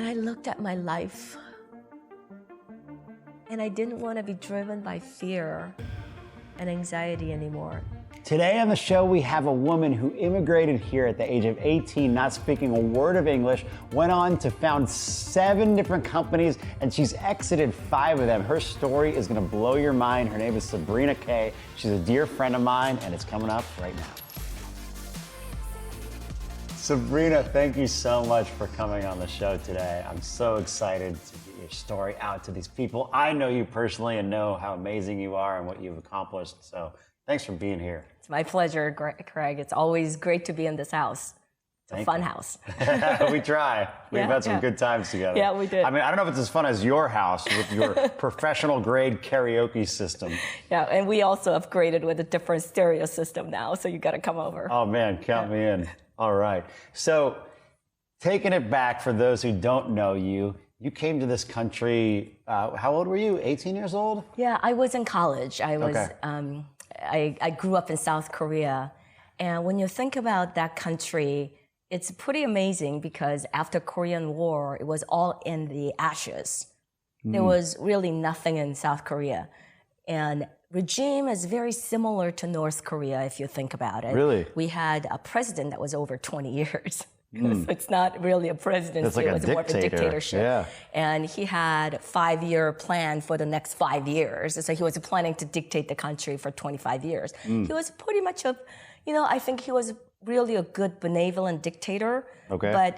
And I looked at my life, and I didn't want to be driven by fear and anxiety anymore. Today on the show, we have a woman who immigrated here at the age of 18, not speaking a word of English, went on to found 7 different companies, and she's exited 5 of them. Her story is gonna blow your mind. Her name is Sabrina Kay. She's a dear friend of mine, and it's coming up right now. Sabrina, thank you so much for coming on the show today. I'm so excited to get your story out to these people. I know you personally and know how amazing you are and what you've accomplished, so thanks for being here. It's my pleasure, Craig. It's always great to be in this house. It's a fun house. We try. We've had some good times together. Yeah, we did. I mean, I don't know if it's as fun as your house with your professional grade karaoke system. Yeah, and we also upgraded with a different stereo system now, so you got to come over. Oh man, count me in. All right. So taking it back for those who don't know you, you came to this country, how old were you? 18 years old? Yeah, I was in college. I was, Okay. I grew up in South Korea. And when you think about that country, it's pretty amazing because after Korean War, it was all in the ashes. There was really nothing in South Korea. And regime is very similar to North Korea, if you think about it. Really? We had a president that was over 20 years. So it's not really a presidency, It's like it was more of a dictatorship. Yeah. And he had a 5-year plan for the next 5 years. So he was planning to dictate the country for 25 years. He was pretty much I think he was really a good, benevolent dictator. Okay. But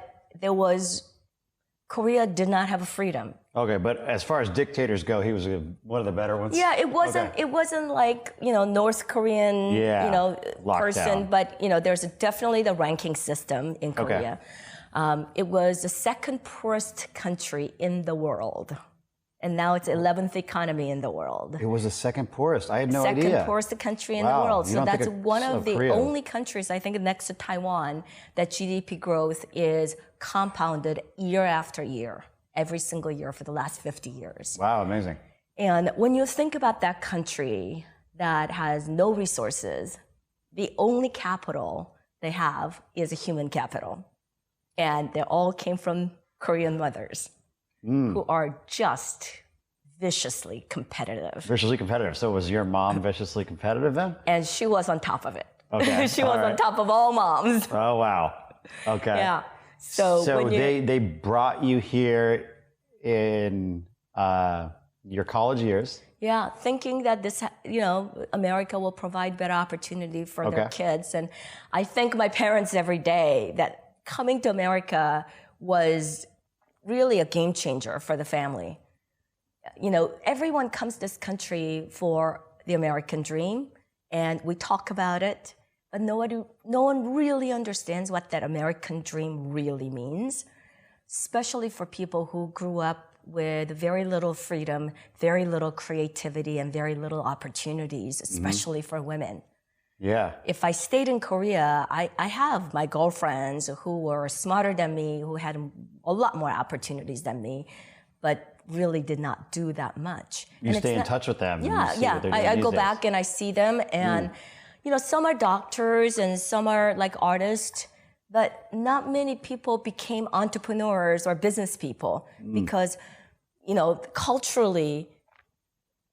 Korea did not have a freedom. Okay, but as far as dictators go, he was one of the better ones? Yeah, it wasn't like, North Korean, person, Lockdown. but, there's definitely the ranking system in Korea. It was the second poorest country in the world. And now it's 11th economy in the world. It was the second poorest. I had no idea. Second poorest country in the Wow, world. you So don't that's think one of of the Korea. only countries, I think next to Taiwan, that GDP growth is compounded year after year, every single year for the last 50 years. Wow, amazing. And when you think about that country that has no resources, the only capital they have is a human capital. And they all came from Korean mothers who are just viciously competitive. Viciously competitive. So was your mom viciously competitive then? And she was on top of it. Okay. She was on top of all moms. Oh, wow. Okay. Yeah. So they brought you here in your college years. Yeah, thinking that this, America will provide better opportunity for their kids. And I thank my parents every day that coming to America was really a game changer for the family. Everyone comes to this country for the American dream, and we talk about it, but no one really understands what that American dream really means, especially for people who grew up with very little freedom, very little creativity, and very little opportunities, especially for women. Yeah. If I stayed in Korea, I have my girlfriends who were smarter than me, who had a lot more opportunities than me, but really did not do that much. You stay in touch with them. Yeah. I go back and I see them, and some are doctors and some are like artists, but not many people became entrepreneurs or business people because, culturally,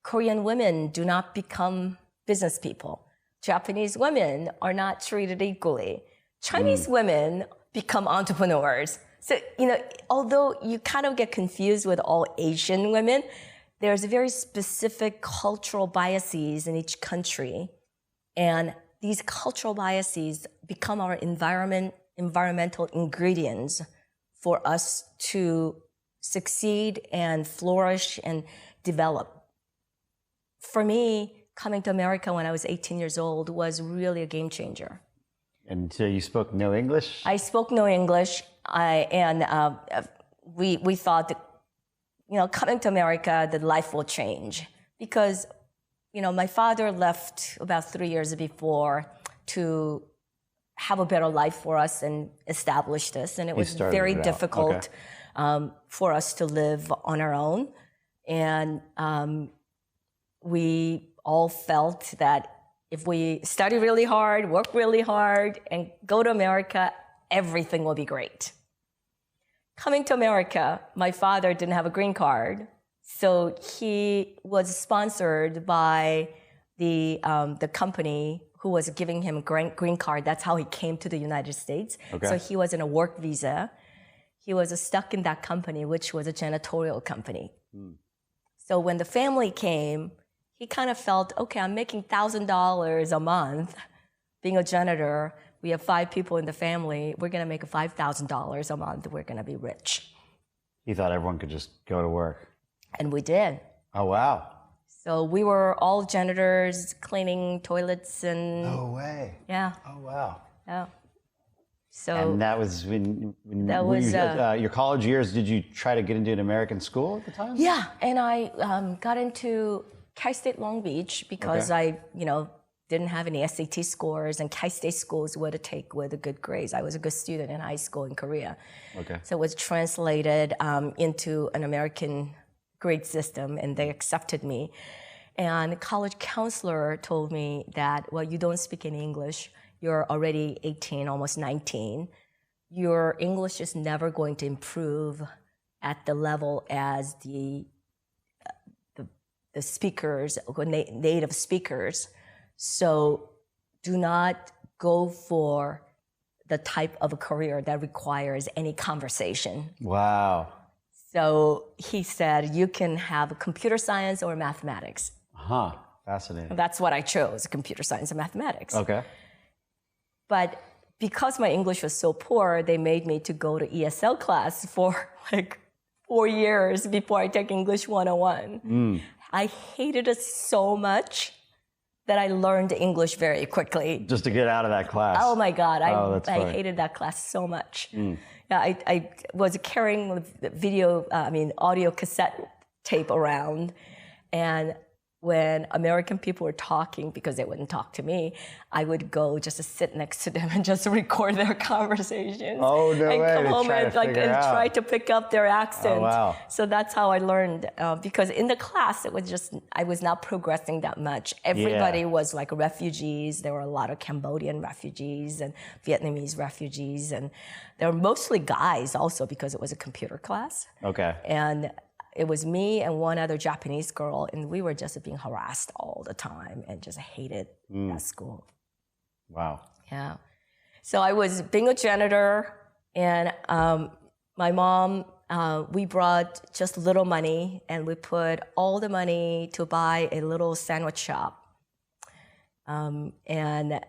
Korean women do not become business people. Japanese women are not treated equally. Chinese women become entrepreneurs. So, although you kind of get confused with all Asian women, there's very specific cultural biases in each country. And these cultural biases become our environmental ingredients for us to succeed and flourish and develop. For me, coming to America when I was 18 years old was really a game changer. And so you spoke no English? I spoke no English. We thought that, coming to America, that life will change because, my father left about 3 years before to have a better life for us and establish this. And it was very difficult for us to live on our own. And we all felt that if we study really hard, work really hard, and go to America, everything will be great. coming to America, my father didn't have a green card. So he was sponsored by the company who was giving him a green card. That's how he came to the United States. Okay. So he was in a work visa. He was stuck in that company, which was a janitorial company. So when the family came, he kind of felt, okay, I'm making $1,000 a month being a janitor. We have 5 people in the family. We're going to make $5,000 a month. We're going to be rich. He thought everyone could just go to work. And we did. Oh, wow. So we were all janitors, cleaning toilets and... No way. Yeah. Oh, wow. Yeah. So... And that was when that was... your college years, did you try to get into an American school at the time? Yeah. And I got into K-State Long Beach because I, didn't have any SAT scores, and K-State schools were to take with a good grades. I was a good student in high school in Korea. Okay. So it was translated into an American grade system, and they accepted me. And the college counselor told me that, well, you don't speak any English. You're already 18, almost 19. Your English is never going to improve at the level as the speakers, native speakers. So do not go for the type of a career that requires any conversation. Wow. So he said, you can have computer science or mathematics. Huh, fascinating. That's what I chose, computer science and mathematics. Okay. But because my English was so poor, they made me to go to ESL class for like 4 years before I take English 101. I hated it so much that I learned English very quickly. Just to get out of that class. Oh my God, I hated that class so much. Yeah, I was carrying the audio cassette tape around, and when American people were talking, because they wouldn't talk to me, I would go just to sit next to them and just record their conversations. Oh, no way. And come home and try to pick up their accent. Oh, wow. So that's how I learned. Because in the class, it was just, I was not progressing that much. Everybody was like refugees. There were a lot of Cambodian refugees and Vietnamese refugees. And they were mostly guys also because it was a computer class. Okay. And it was me and one other Japanese girl, and we were just being harassed all the time and just hated that school. Wow. Yeah. So I was being a janitor, and my mom, we brought just little money, and we put all the money to buy a little sandwich shop. And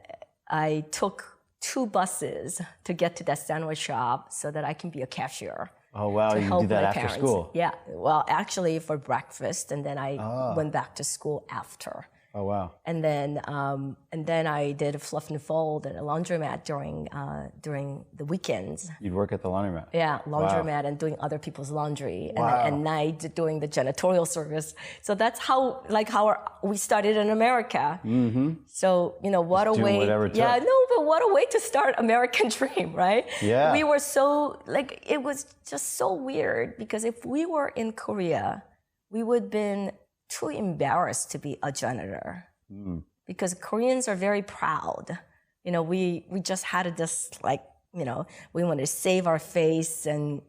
I took 2 buses to get to that sandwich shop so that I can be a cashier. Oh, wow, you do that after school? Yeah, well, actually for breakfast, and then I went back to school after. Oh, wow. And then I did a fluff and fold at a laundromat during the weekends. You'd work at the laundromat? Yeah, laundromat and doing other people's laundry. Wow. And at night doing the janitorial service. So that's how we started in America. Mm-hmm. So, what a way. Yeah, no, but what a way to start American dream, right? Yeah. We were so, it was just so weird because if we were in Korea, we would have been too embarrassed to be a janitor because Koreans are very proud. We just had this we wanted to save our face and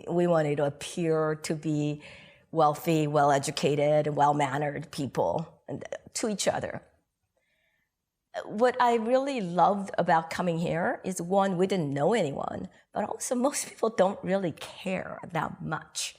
we wanted to appear to be wealthy, well-educated, and well-mannered people to each other. What I really loved about coming here is, one, we didn't know anyone, but also most people don't really care that much.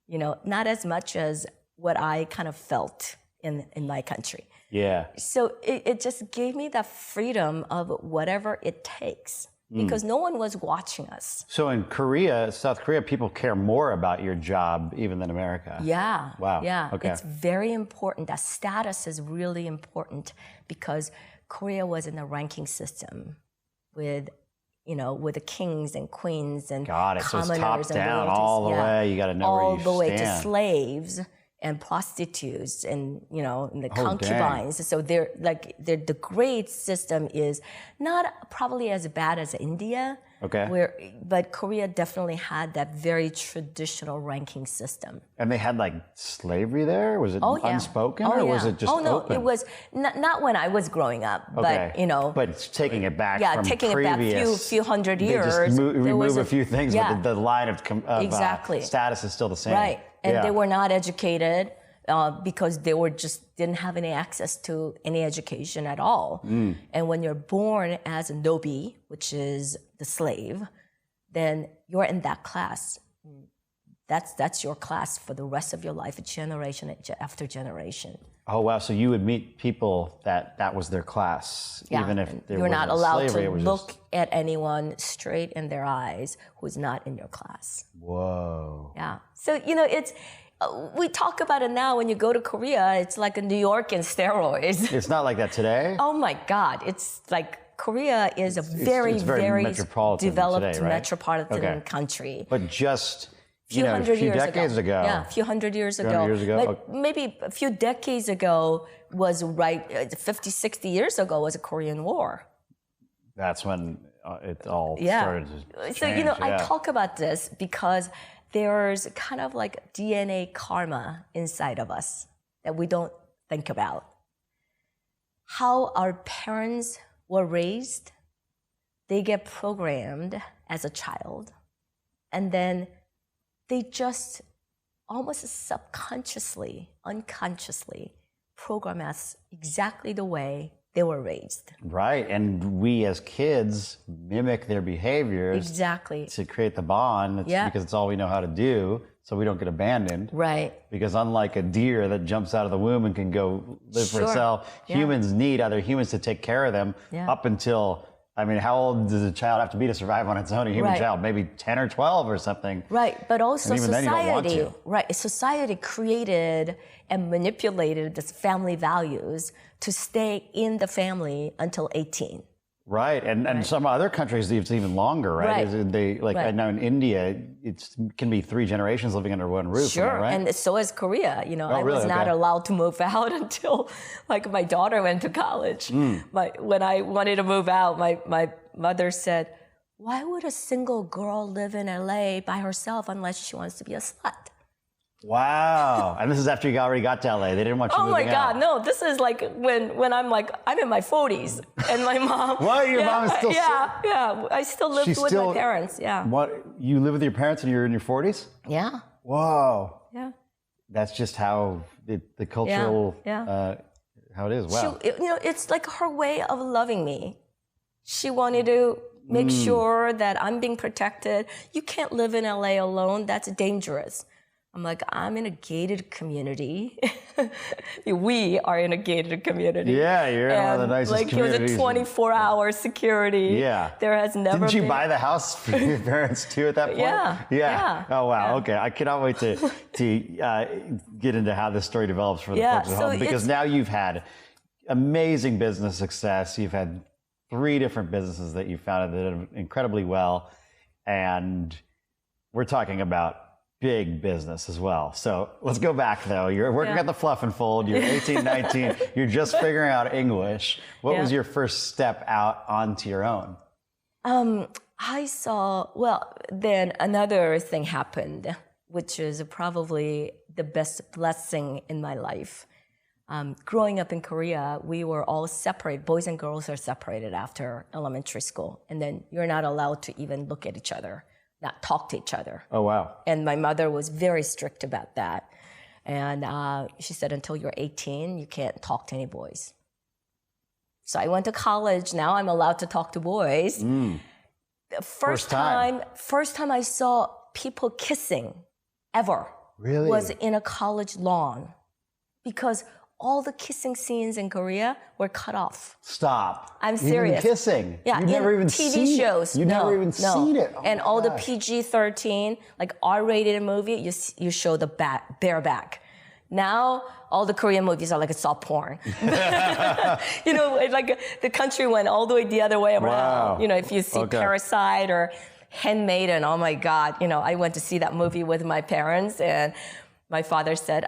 Not as much as what I kind of felt in my country. Yeah. So it just gave me that freedom of whatever it takes because no one was watching us. So in Korea, South Korea, people care more about your job even than America. Yeah. Wow. Yeah. Okay. It's very important. That status is really important because Korea was in a ranking system with the kings and queens and commoners so it's top and down royalties. all the way. You got to know where you stand. All the way to slaves and prostitutes and and the concubines. Dang. So the grade system is not probably as bad as India, Okay. But Korea definitely had that very traditional ranking system. And they had like slavery there? Was it unspoken or was it just open? Open? It was not when I was growing up, but But it's taking it back from taking previous, it back few hundred years. They just remove a few things, but the line of status is still the same. Right. And they were not educated because they didn't have any access to any education at all. And when you're born as a nobi, which is the slave, then you're in that class. That's your class for the rest of your life, generation after generation. Oh, wow. So you would meet people that was their class, even if you're not allowed to look at anyone straight in their eyes who's not in your class. Whoa. Yeah. So, it's, we talk about it now. When you go to Korea, it's like a New York in steroids. It's not like that today? Oh my God. It's like Korea is a very, very developed metropolitan country. But just a few decades ago. Yeah, a few hundred years ago. But maybe a few decades ago was 50, 60 years ago was a Korean War. That's when it all started to change. So, I talk about this because there's kind of like DNA karma inside of us that we don't think about. How our parents were raised, they get programmed as a child, and then they just almost subconsciously, unconsciously program us exactly the way they were raised. Right, and we as kids mimic their behaviors to create the bond because it's all we know how to do, so we don't get abandoned. Right. Because unlike a deer that jumps out of the womb and can go live for itself, humans need other humans to take care of them up until, how old does a child have to be to survive on its own? A human child, maybe 10 or 12 or something. Right, but also society, then society created and manipulated this family values to stay in the family until 18. Right, and some other countries it's even longer, right? I know in India, it can be 3 generations living under one roof. Sure, right? And so is Korea. I was not allowed to move out until my daughter went to college. When I wanted to move out, my mother said, "Why would a single girl live in LA by herself unless she wants to be a slut?" Wow. And this is after you already got to LA. They didn't want you moving out. Oh my God, no. This is like when I'm in my 40s and my mom. What? Your mom is still I still live with my parents. Yeah. What? You live with your parents and you're in your 40s? Yeah. Whoa. Yeah. That's just how the cultural how it is. Wow. It's like her way of loving me. She wanted to make sure that I'm being protected. You can't live in LA alone. That's dangerous. I'm like, I'm in a gated community. We are in a gated community. Yeah, you're in one of the nicest communities. It was a 24-hour security. Yeah. There has never been... Didn't you buy the house for your parents too at that point? Yeah. Oh, wow. Yeah. Okay. I cannot wait to get into how this story develops for the folks at home. Because now you've had amazing business success. You've had 3 different businesses that you founded that did incredibly well. And we're talking about big business as well. So let's go back though. You're working at the Fluff and Fold. You're 18, 19. You're just figuring out English. What was your first step out onto your own? Then another thing happened, which is probably the best blessing in my life. Growing up in Korea, we were all separate. Boys and girls are separated after elementary school. And then you're not allowed to even look at each other, not talk to each other. Oh, wow. And my mother was very strict about that. And she said, until you're 18, you can't talk to any boys. So I went to college. Now I'm allowed to talk to boys. First time I saw people kissing ever was in a college lawn, because all the kissing scenes in Korea were cut off. Stop. I'm serious. Even kissing. Yeah, You've never even TV seen shows. You've never even seen it. Oh and all the PG-13, like R-rated movie, you show the bare back. Now, all the Korean movies are like a soft porn. Like the country went all the way the other way around. Wow. If you see Parasite or Handmaiden, oh my God. I went to see that movie with my parents, and my father said,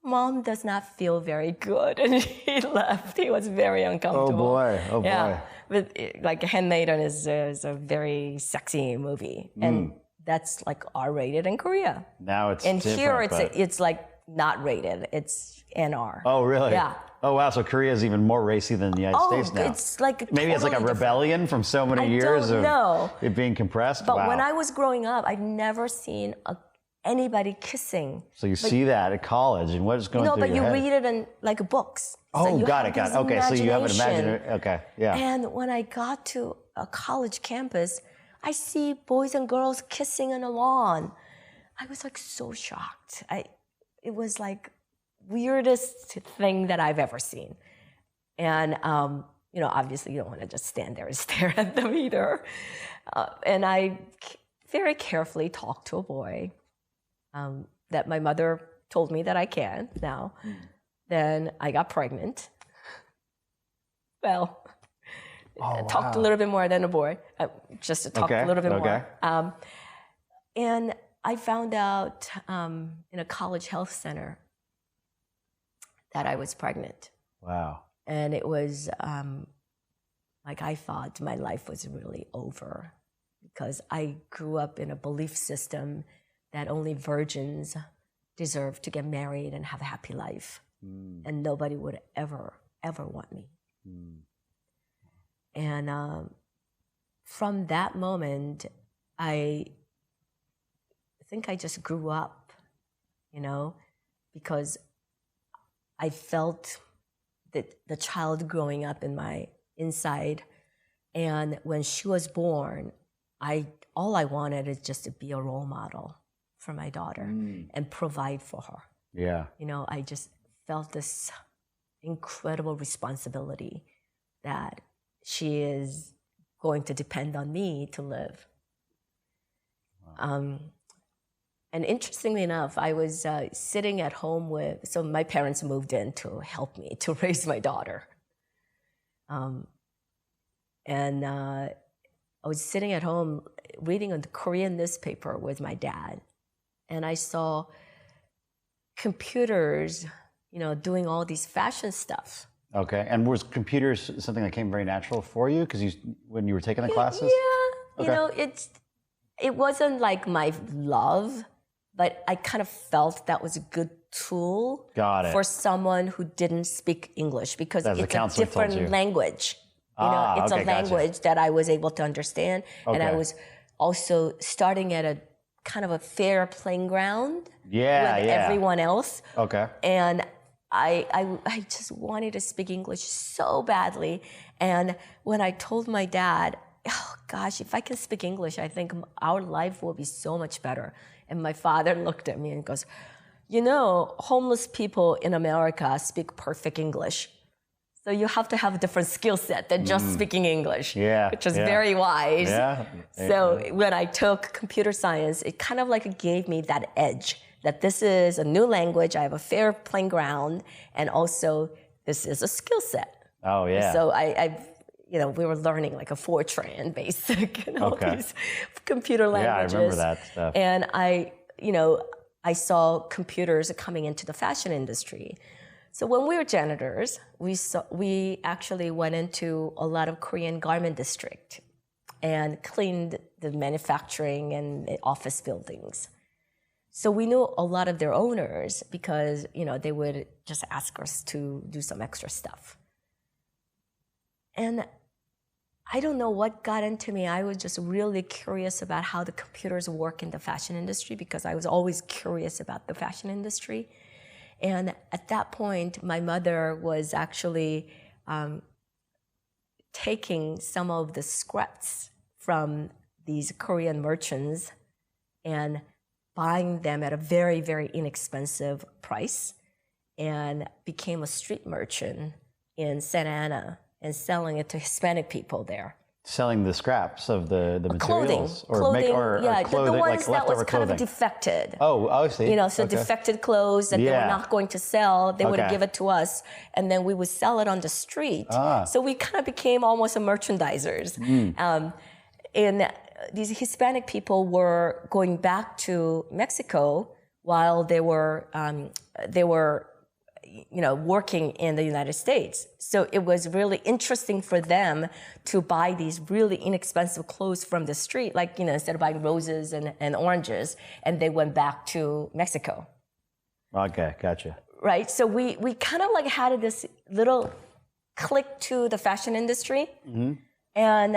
Mom does not feel very good. And he left. He was very uncomfortable. Oh boy. Yeah. But like Handmaiden is a very sexy movie, and that's like R-rated in Korea. Now it's and different, here it's like not rated. It's NR. Oh, really? Yeah. Oh, wow. So Korea is even more racy than the United States now. It's like maybe it's like a totally rebellion from so many years of it being compressed. But wow. when I was growing up, I've never seen anybody kissing. So you see that at college, and what is going through your head? But you read it in like books. Oh, so got it. Okay, so you have an imaginary. Okay, yeah. And when I got to a college campus, I see boys and girls kissing on the lawn. I was like so shocked. It was like weirdest thing that I've ever seen. And obviously you don't want to just stand there and stare at them either. And I very carefully talked to a boy that my mother told me that I can now. Then I got pregnant. Well, talked a little bit more than a boy, just to talk a little bit more. And I found out in a college health center that I was pregnant. Wow. And it was like I thought my life was really over because I grew up in a belief system that only virgins deserve to get married and have a happy life. And nobody would ever want me. And from that moment, I think I just grew up, because I felt that the child growing up in my inside. And when she was born, all I wanted is just to be a role model for my daughter and provide for her. Yeah. I just felt this incredible responsibility that she is going to depend on me to live. Wow. And interestingly enough, I was sitting at home so my parents moved in to help me to raise my daughter. And I was sitting at home reading a Korean newspaper with my dad. And I saw computers, doing all these fashion stuff. Okay. And was computers something that came very natural for you? Because when you were taking the classes? Yeah. Okay. It wasn't like my love, but I kind of felt that was a good tool for someone who didn't speak English because it's a different language. It's a language that I was able to understand. Okay. And I was also starting at a kind of a fair playing ground with everyone else. Okay. And I just wanted to speak English so badly. And when I told my dad, oh gosh, if I can speak English, I think our life will be so much better. And my father looked at me and goes, homeless people in America speak perfect English. So you have to have a different skill set than just speaking English, which is very wise. Yeah. So when I took computer science, it kind of like gave me that edge that this is a new language, I have a fair playing ground, and also this is a skill set. Oh, yeah. So we were learning like a Fortran basic and all these computer languages. Yeah, I remember that stuff. And I saw computers coming into the fashion industry. So when we were janitors, we actually went into a lot of Korean garment district and cleaned the manufacturing and the office buildings. So we knew a lot of their owners because, they would just ask us to do some extra stuff. And I don't know what got into me. I was just really curious about how the computers work in the fashion industry because I was always curious about the fashion industry. And at that point, my mother was actually taking some of the scraps from these Korean merchants and buying them at a very, very inexpensive price and became a street merchant in Santa Ana and selling it to Hispanic people there. Selling the scraps of the materials? Clothing, the ones that was kind of defected. Oh, I see. Defected clothes that they were not going to sell, they would give it to us, and then we would sell it on the street. So we kind of became almost a merchandisers. And these Hispanic people were going back to Mexico while they were working in the United States. So it was really interesting for them to buy these really inexpensive clothes from the street, like, instead of buying roses and oranges, and they went back to Mexico. Okay, gotcha. Right, so we kind of like had this little click to the fashion industry. Mm-hmm. And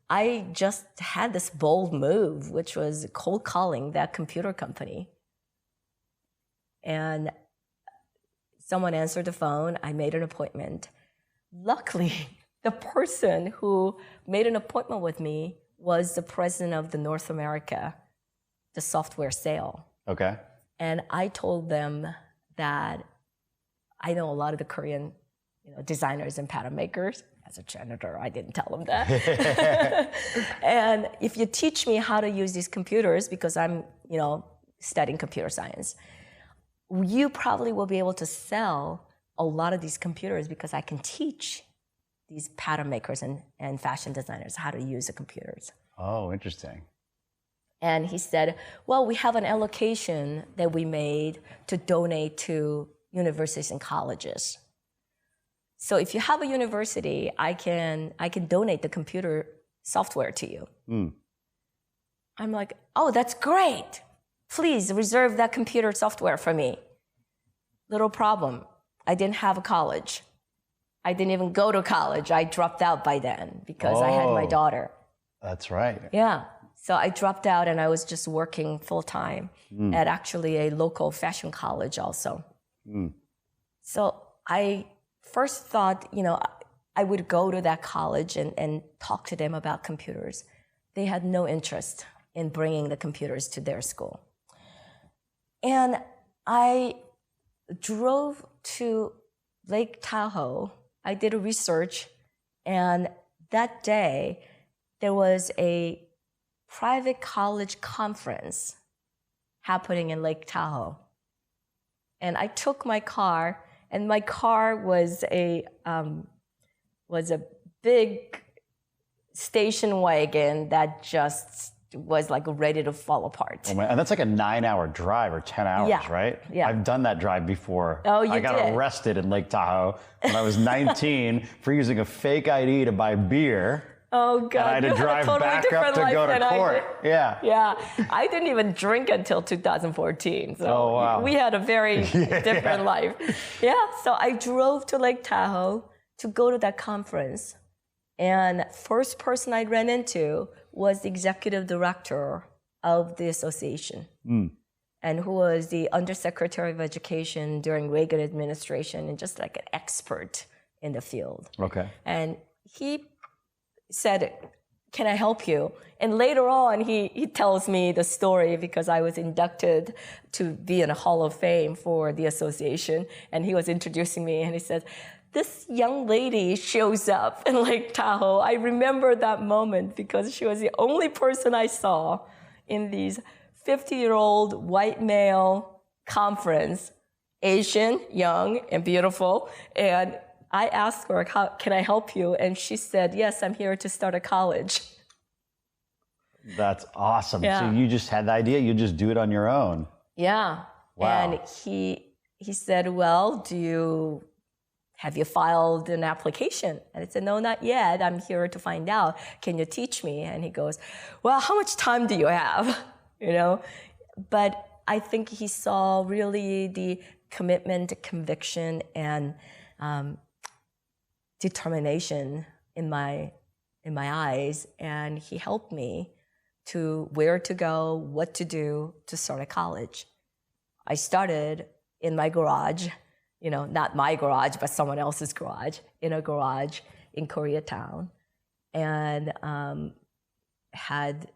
I just had this bold move, which was cold calling that computer company. And someone answered the phone. I made an appointment. Luckily, the person who made an appointment with me was the president of the North America, the software sale. Okay. And I told them that I know a lot of the Korean designers and pattern makers. As a janitor, I didn't tell them that. And if you teach me how to use these computers, because I'm studying computer science, you probably will be able to sell a lot of these computers because I can teach these pattern makers and fashion designers how to use the computers. Oh, interesting. And he said, well, we have an allocation that we made to donate to universities and colleges. So if you have a university, I can donate the computer software to you. Mm. I'm like, oh, that's great. Please reserve that computer software for me. Little problem. I didn't have a college. I didn't even go to college. I dropped out by then because I had my daughter. That's right. Yeah. So I dropped out and I was just working full-time at actually a local fashion college also. Mm. So I first thought, I would go to that college and talk to them about computers. They had no interest in bringing the computers to their school. And I drove to Lake Tahoe. I did a research, and that day there was a private college conference happening in Lake Tahoe. And I took my car, and my car was a big station wagon that just was like ready to fall apart. Oh, and that's like a 9-hour drive or 10 hours, right? Yeah. I've done that drive before. Oh, you I got arrested in Lake Tahoe when I was 19 for using a fake ID to buy beer. Oh, God. And I had to drive back up to go to court. Yeah. Yeah. I didn't even drink until 2014. So oh, wow. We had a very different life. Yeah. So I drove to Lake Tahoe to go to that conference. And first person I ran into was the executive director of the association, and who was the undersecretary of education during Reagan administration and just like an expert in the field. Okay. And he said, can I help you? And later on, he tells me the story because I was inducted to be in a Hall of Fame for the association. And he was introducing me and he said, this young lady shows up in Lake Tahoe. I remember that moment because she was the only person I saw in these 50-year-old white male conference, Asian, young, and beautiful. And I asked her, how can I help you? And she said, yes, I'm here to start a college. That's awesome. Yeah. So you just had the idea, you just do it on your own. Yeah. Wow. And he said, well, have you filed an application? And I said, no, not yet. I'm here to find out. Can you teach me? And he goes, well, how much time do you have? But I think he saw really the commitment, conviction, and determination in my eyes. And he helped me to where to go, what to do to start a college. I started in my garage, not my garage, but someone else's garage, in a garage in Koreatown, and had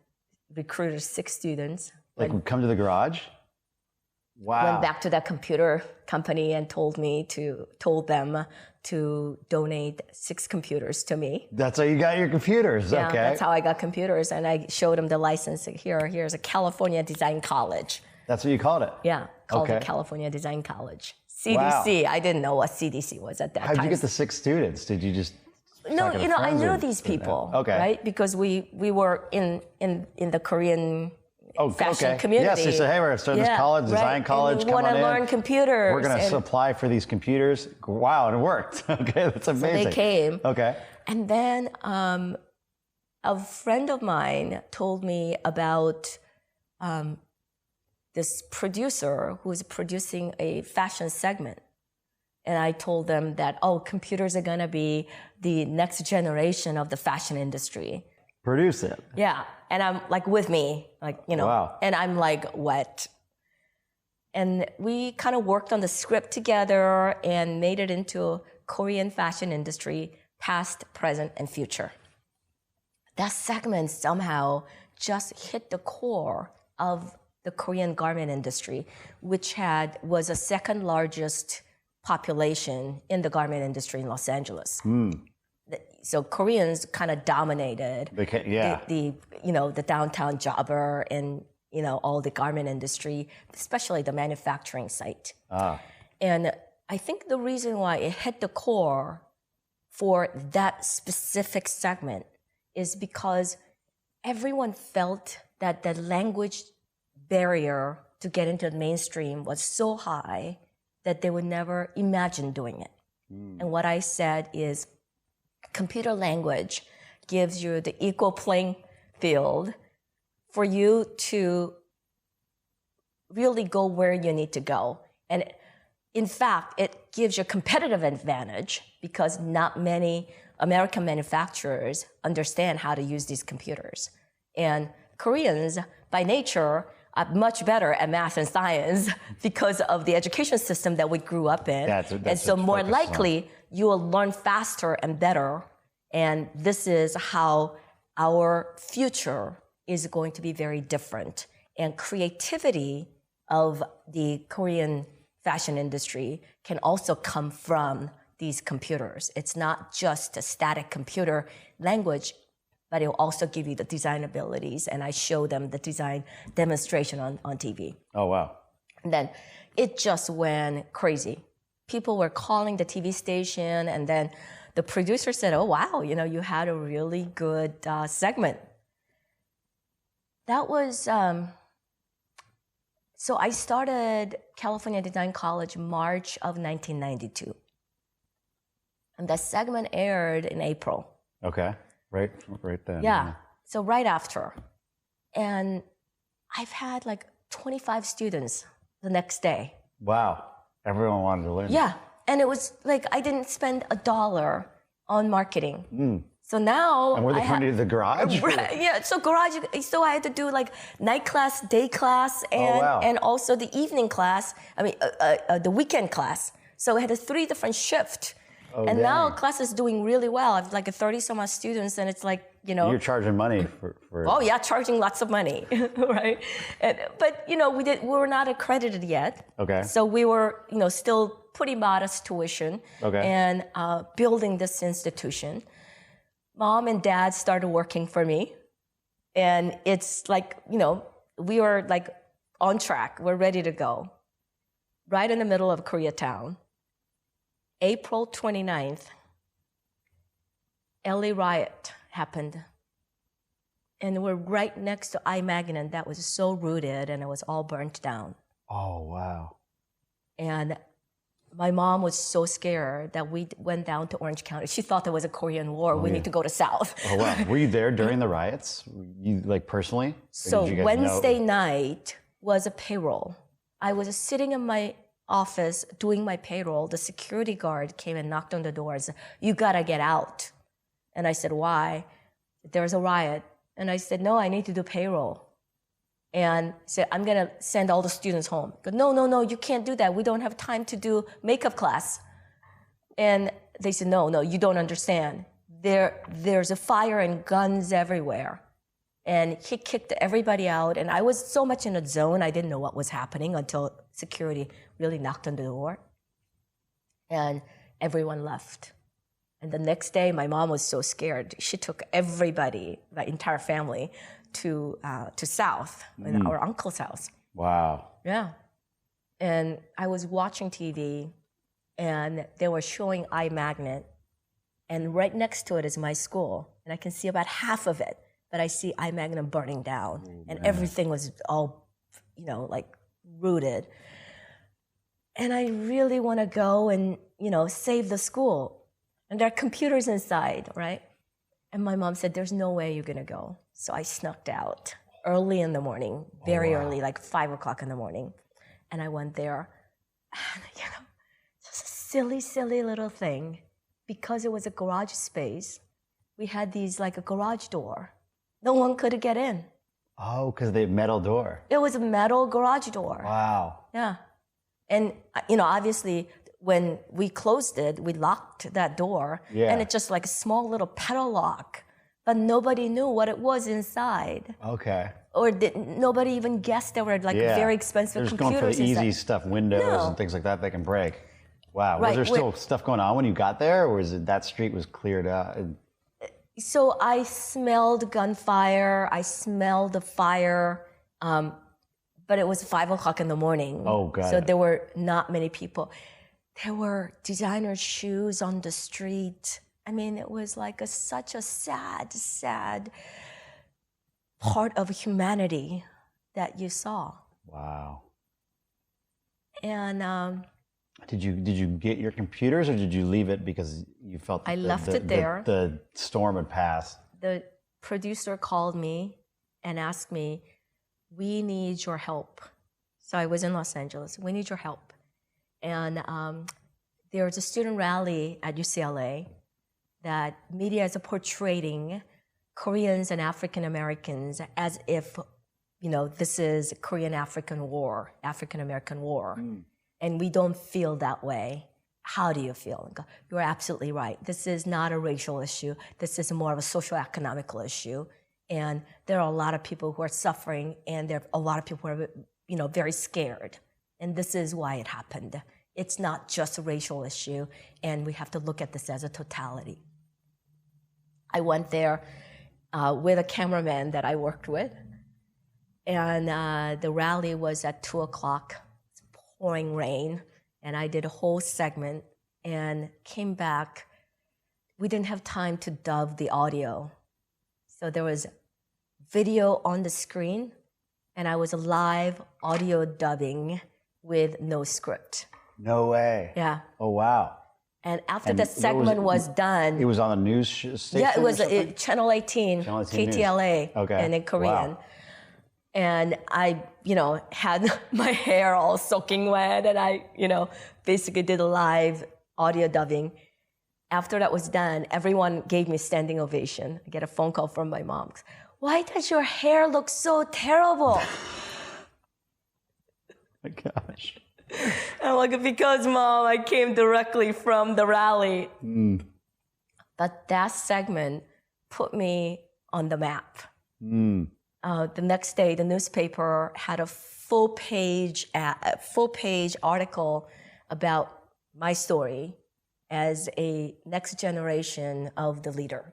recruited 6 students. Like would come to the garage? Wow. Went back to that computer company and told them to donate 6 computers to me. That's how you got your computers, yeah, okay. That's how I got computers, and I showed them the license. Here's a California Design College. That's what you called it? Yeah, called it California Design College. CDC, wow. I didn't know what CDC was at that time. How'd you get the 6 students? Did you just... No, I knew these people, right? Because we were in the Korean fashion community. Yes, they said, hey, we're going to start this college, design college, and we want to learn computers. We're going to supply for these computers. Wow, and it worked. Okay, that's amazing. So they came. Okay. And then a friend of mine told me about this producer who is producing a fashion segment. And I told them that, computers are going to be the next generation of the fashion industry. Produce it. Yeah. And I'm like, with me, like, Wow. And I'm like, what? And we kind of worked on the script together and made it into Korean fashion industry, past, present, and future. That segment somehow just hit the core of the Korean garment industry, which was the second largest population in the garment industry in Los Angeles. So Koreans kind of dominated the downtown jobber and all the garment industry, especially the manufacturing site. And I think the reason why it hit the core for that specific segment is because everyone felt that the language barrier to get into the mainstream was so high that they would never imagine doing it. And what I said is, computer language gives you the equal playing field for you to really go where you need to go. And in fact, it gives you a competitive advantage because not many American manufacturers understand how to use these computers. And Koreans, by nature, are much better at math and science because of the education system that we grew up in. And so more likely, you will learn faster and better. And this is how our future is going to be very different. And creativity of the Korean fashion industry can also come from these computers. It's not just a static computer language, but it will also give you the design abilities. And I show them the design demonstration on TV. Oh, wow. And then it just went crazy. People were calling the TV station, and then the producer said, oh, wow, you had a really good segment. That was, so I started California Design College March of 1992. And that segment aired in April. Okay. Right then. Yeah. So right after. And I've had like 25 students the next day. Wow. Everyone wanted to learn. Yeah. And it was like, I didn't spend $1 on marketing. So now. And were they coming to the garage? Right, yeah. So garage, so I had to do like night class, day class, and also the evening class. The weekend class. So I had 3 different shifts. And now class is doing really well. I have like 30 some odd students, and it's like, You're charging money for Oh yeah, charging lots of money, right? But we were not accredited yet. Okay. So we were, still pretty modest tuition. Okay. And building this institution. Mom and dad started working for me, and it's like, we were like on track. We're ready to go. Right in the middle of Koreatown. April 29th, LA riot happened. And we're right next to iMagnet that was so rooted, and it was all burnt down. Oh, wow. And my mom was so scared that we went down to Orange County. She thought there was a Korean war. We need to go to South. Oh, wow. Were you there during the riots? You, like, personally? So Wednesday night was a payroll. I was sitting in my office doing my payroll. The security guard came and knocked on the door and said, you gotta get out. And I said, why? There's a riot. And I said, no, I need to do payroll. And said, I'm gonna send all the students home. But no, you can't do that. We don't have time to do makeup class. And they said, no, you don't understand. There's a fire and guns everywhere. And he kicked everybody out. And I was so much in a zone, I didn't know what was happening until security really knocked on the door. And everyone left. And the next day, my mom was so scared. She took everybody, the entire family, to South, in our uncle's house. Wow. Yeah. And I was watching TV, and they were showing iMagnet. And right next to it is my school. And I can see about half of it but I see I Magnum burning down, and everything was all, like rooted. And I really want to go and, save the school. And there are computers inside, right? And my mom said, there's no way you're going to go. So I snuck out early in the morning, very early, like 5 o'clock in the morning. And I went there. And, just a silly, silly little thing. Because it was a garage space, we had these, like a garage door. No one could get in. Oh, because the metal door. It was a metal garage door. Wow. Yeah. And, obviously, when we closed it, we locked that door. Yeah. And it's just like a small little pedal lock. But nobody knew what it was inside. Okay. Or nobody even guessed there were like very expensive computers. They're just going for the inside. easy stuff, windows and things like that can break. Wow. Right. Was there still stuff going on when you got there, or was it that street was cleared out? So I smelled gunfire. I smelled the fire. But it was 5 o'clock in the morning. Oh, God. So there were not many people. There were designer shoes on the street. I mean, it was like such a sad, sad part of humanity that you saw. Wow. And did you get your computers, or did you leave it because you felt that I left it there. The storm would pass? The producer called me and asked me, we need your help. So I was in Los Angeles. We need your help. And there was a student rally at UCLA that media is portraying Koreans and African Americans as if, this is Korean-African war, African-American war. And we don't feel that way. How do you feel? You're absolutely right. This is not a racial issue. This is more of a socio-economical issue. And there are a lot of people who are suffering, and there are a lot of people who are, very scared. And this is why it happened. It's not just a racial issue, and we have to look at this as a totality. I went there with a cameraman that I worked with, and the rally was at 2 o'clock. It's pouring rain, and I did a whole segment and came back. We didn't have time to dub the audio. So there was video on the screen, and I was live audio dubbing with no script. No way. Yeah. Oh, wow. And after the segment was done... It was on a news station? Yeah, it was Channel 18, KTLA, okay. and in Korean. Wow. And I, had my hair all soaking wet, and I, basically did a live audio dubbing. After that was done, everyone gave me standing ovation. I get a phone call from my mom. Why does your hair look so terrible? My gosh. I'm like, because, Mom, I came directly from the rally. But that segment put me on the map. The next day, the newspaper had a full-page article about my story as a next generation of the leader.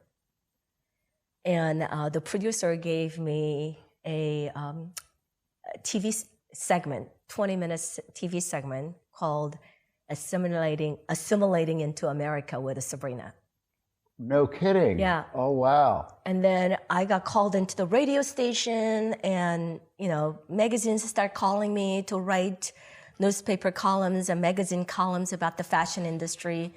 And the producer gave me a TV segment, 20-minute TV segment called Assimilating into America with Sabrina. No kidding. Yeah. Oh, wow. And then I got called into the radio station, and, magazines start calling me to write newspaper columns and magazine columns about the fashion industry.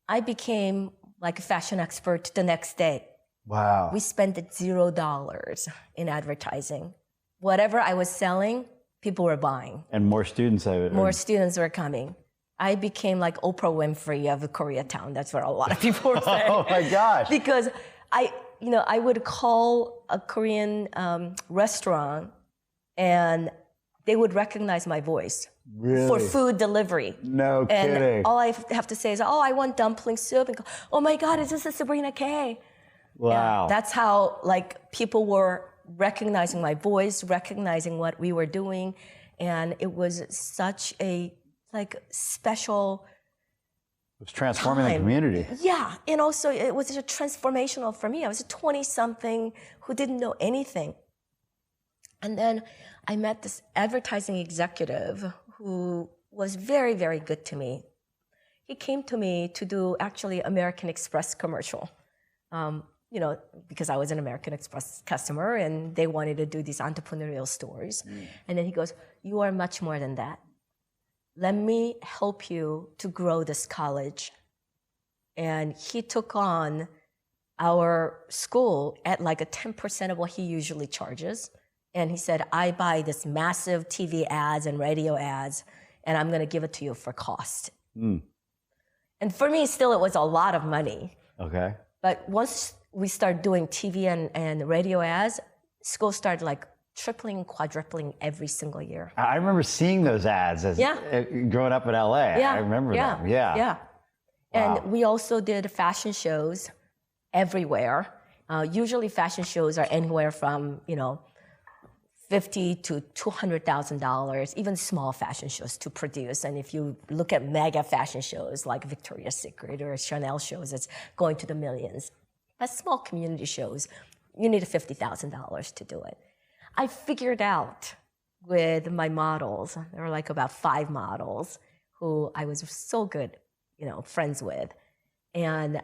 I became like a fashion expert the next day. Wow. We spent $0 in advertising. Whatever I was selling, people were buying. And more students have it. More students were coming. I became like Oprah Winfrey of Koreatown. That's what a lot of people were saying. Oh my gosh. Because I would call a Korean restaurant, and they would recognize my voice. Really? For food delivery. No and kidding. all I have to say is, I want dumpling soup. And go, oh my God, is this a Sabrina Kay? Wow. Yeah, that's how people were recognizing my voice, recognizing what we were doing. And it was such a special It was transforming time. the community. Yeah, and also it was transformational for me. I was a 20-something who didn't know anything. And then I met this advertising executive who was very, very good to me. He came to me to do actually American Express commercial. because I was an American Express customer and they wanted to do these entrepreneurial stories. And then he goes, you are much more than that. Let me help you to grow this college. And he took on our school at like a 10% of what he usually charges. And he said, I buy this massive TV ads and radio ads, and I'm going to give it to you for cost. And for me, still, it was a lot of money. Okay. But once we started doing TV and radio ads, school started like tripling, quadrupling every single year. I remember seeing those ads as growing up in LA. I remember them. Yeah. And Wow. we also did fashion shows everywhere. Usually fashion shows are anywhere from, $50,000 to $200,000, even small fashion shows to produce. And if you look at mega fashion shows like Victoria's Secret or Chanel shows, it's going to the millions. But small community shows, you need $50,000 to do it. I figured out with my models, there were like about 5 models who I was so good, friends with. And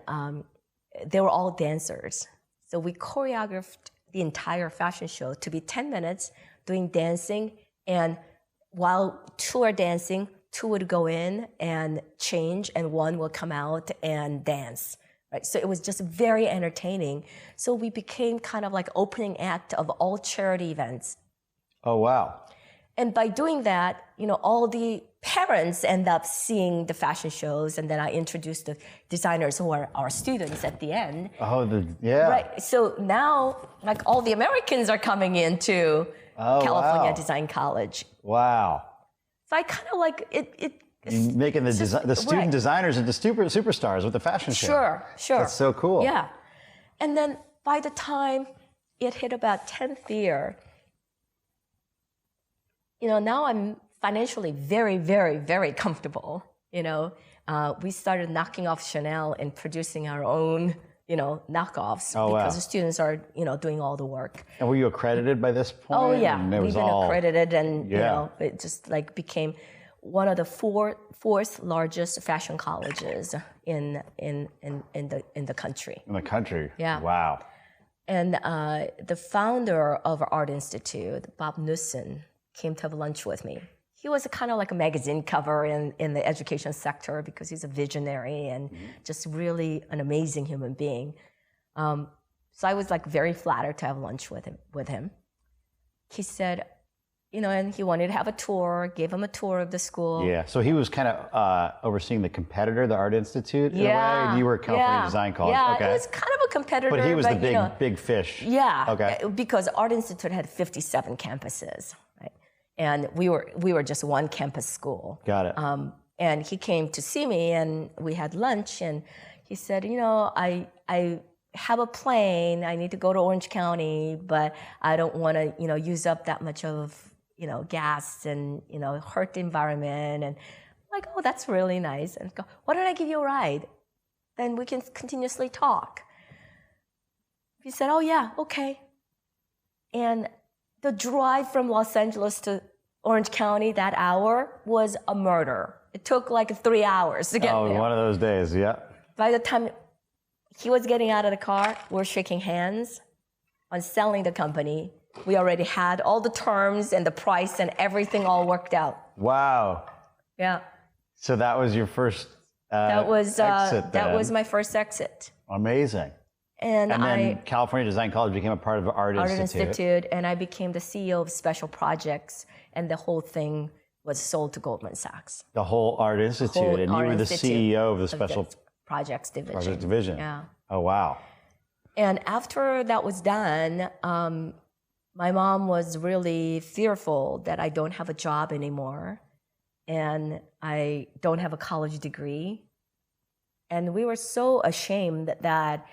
they were all dancers. So we choreographed the entire fashion show to be 10 minutes doing dancing. And while 2 are dancing, 2 would go in and change and 1 will come out and dance. Right? So it was just very entertaining. So we became kind of like opening act of all charity events. Oh, wow. And by doing that, all the parents end up seeing the fashion shows, and then I introduced the designers who are our students at the end. Oh, yeah. Right. So now, like all the Americans are coming into California Design College. Wow. So I kind of like it. You're making the student designers into superstars with the fashion show. Sure. That's so cool. Yeah. And then by the time it hit about 10th year, now I'm financially very, very, very comfortable. We started knocking off Chanel and producing our own, knockoffs because the students are, doing all the work. And were you accredited by this point? Oh yeah, we've been accredited, and it just like became one of the fourth largest fashion colleges in the country. In the country. Yeah. Wow. And the founder of our art institute, Bob Nussin, came to have lunch with me. He was kind of like a magazine cover in the education sector because he's a visionary and just really an amazing human being. So I was like very flattered to have lunch with him. He said, and he wanted to have a tour, gave him a tour of the school. Yeah, so he was kind of overseeing the competitor, the Art Institute, in a way, and you were California Design College. Yeah, okay. It was kind of a competitor. But he was the big fish. Yeah, okay. Because Art Institute had 57 campuses, right? And we were just one campus school. Got it. And he came to see me, and we had lunch, and he said, I have a plane. I need to go to Orange County, but I don't want to, use up that much of, gas and, hurt the environment. And I'm like, oh, that's really nice. And go, why don't I give you a ride? Then we can continuously talk. He said, oh yeah, okay. And the drive from Los Angeles to Orange County that hour was a murder. It took like 3 hours to get there. Oh, one of those days, yeah. By the time he was getting out of the car, we're shaking hands on selling the company. We already had all the terms and the price and everything all worked out. Wow. Yeah. So that was your first exit then. That was my first exit. Amazing. And then California Design College became a part of Art Institute. And I became the CEO of Special Projects, and the whole thing was sold to Goldman Sachs. The whole Art Institute, and you were the CEO of the Special Projects Division. Project Division. Yeah. Oh, wow. And after that was done, my mom was really fearful that I don't have a job anymore, and I don't have a college degree. And we were so ashamed that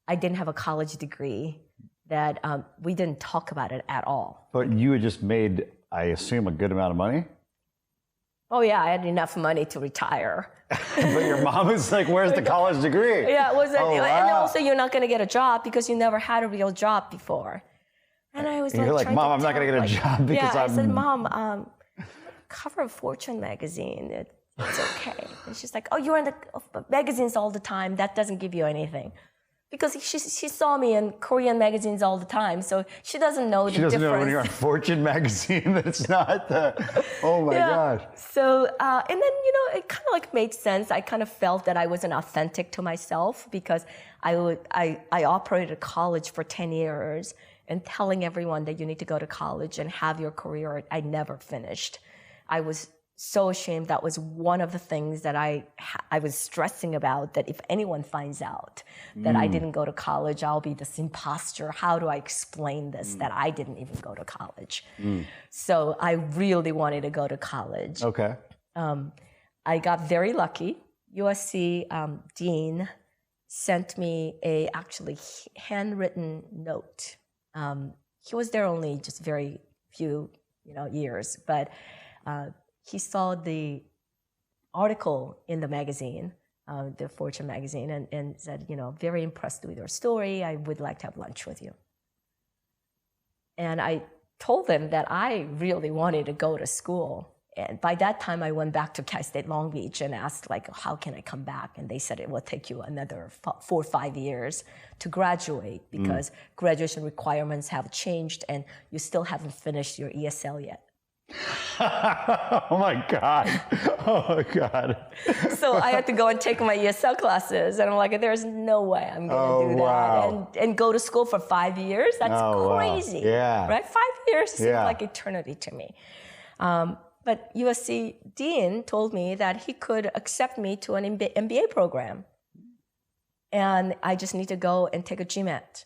I didn't have a college degree that we didn't talk about it at all. But you had just made, I assume, a good amount of money? Oh yeah, I had enough money to retire. But your mom was like, where's the college degree? Yeah, it was. Oh, wow. And also you're not going to get a job because you never had a real job before. And I was You're like, Mom, I'm not going to get a job because I said, Mom, cover of Fortune magazine, it's okay. And she's like, oh, you're in the magazines all the time. That doesn't give you anything. Because she saw me in Korean magazines all the time, so she doesn't know the difference. She doesn't know when you're on Fortune magazine that it's not the, oh my God. So, and then, it kind of like made sense. I kind of felt that I wasn't authentic to myself because I operated a college for 10 years and telling everyone that you need to go to college and have your career. I never finished. I was so ashamed. That was one of the things that I was stressing about, that if anyone finds out that I didn't go to college, I'll be this imposter. How do I explain this, that I didn't even go to college? So I really wanted to go to college. Okay. I got very lucky. USC dean sent me a actually handwritten note. He was there only just very few years, but he saw the article in the magazine, the Fortune magazine, and said, very impressed with your story. I would like to have lunch with you. And I told them that I really wanted to go to school. And by that time, I went back to Cal State Long Beach and asked, how can I come back? And they said it will take you another 4 or 5 years to graduate because graduation requirements have changed and you still haven't finished your ESL yet. Oh my God. Oh my God. So I had to go and take my ESL classes. And I'm like, there's no way I'm going to do that. And go to school for 5 years? That's crazy. Wow. Yeah. Right? 5 years seems like eternity to me. But USC dean told me that he could accept me to an MBA program. And I just need to go and take a GMAT.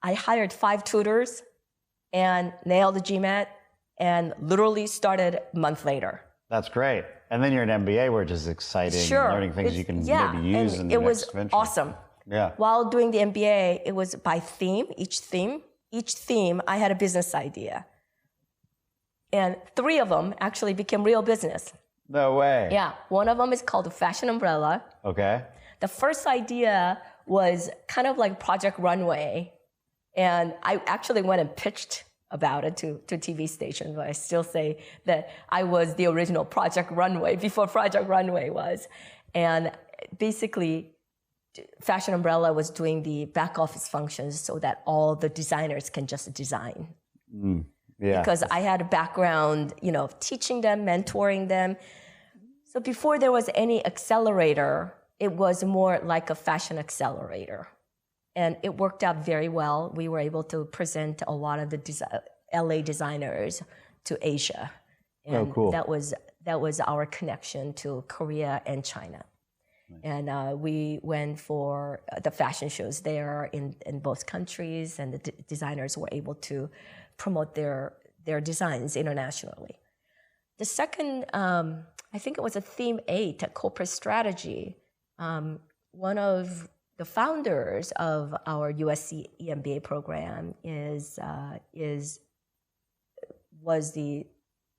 I hired 5 tutors and nailed the GMAT and literally started a month later. That's great. And then you're an MBA, which is exciting. Sure. Learning things you can maybe use in the it was next venture. Awesome. Yeah. While doing the MBA, it was by theme. Each theme, I had a business idea. And 3 of them actually became real business. No way. Yeah. One of them is called the Fashion Umbrella. Okay. The first idea was kind of like Project Runway. And I actually went and pitched about it to TV stations, but I still say that I was the original Project Runway before Project Runway was. And basically, Fashion Umbrella was doing the back office functions so that all the designers can just design. Yeah. Because I had a background, of teaching them, mentoring them. So before there was any accelerator, it was more like a fashion accelerator. And it worked out very well. We were able to present a lot of the LA designers to Asia. And cool. that was our connection to Korea and China. Nice. And we went for the fashion shows there in both countries, and the designers were able to promote their designs internationally. The second, I think it was a theme 8, a corporate strategy. One of the founders of our USC MBA program was the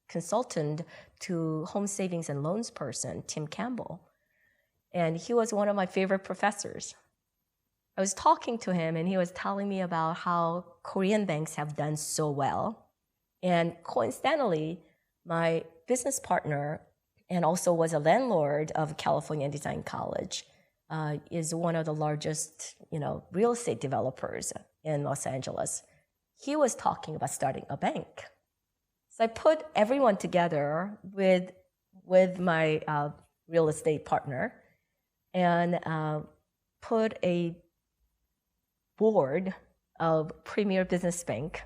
consultant to home savings and loans person, Tim Campbell. And he was one of my favorite professors. I was talking to him and he was telling me about how Korean banks have done so well. And coincidentally, my business partner, and also was a landlord of California Design College, is one of the largest, real estate developers in Los Angeles. He was talking about starting a bank. So I put everyone together with my real estate partner and put a board of Premier Business Bank.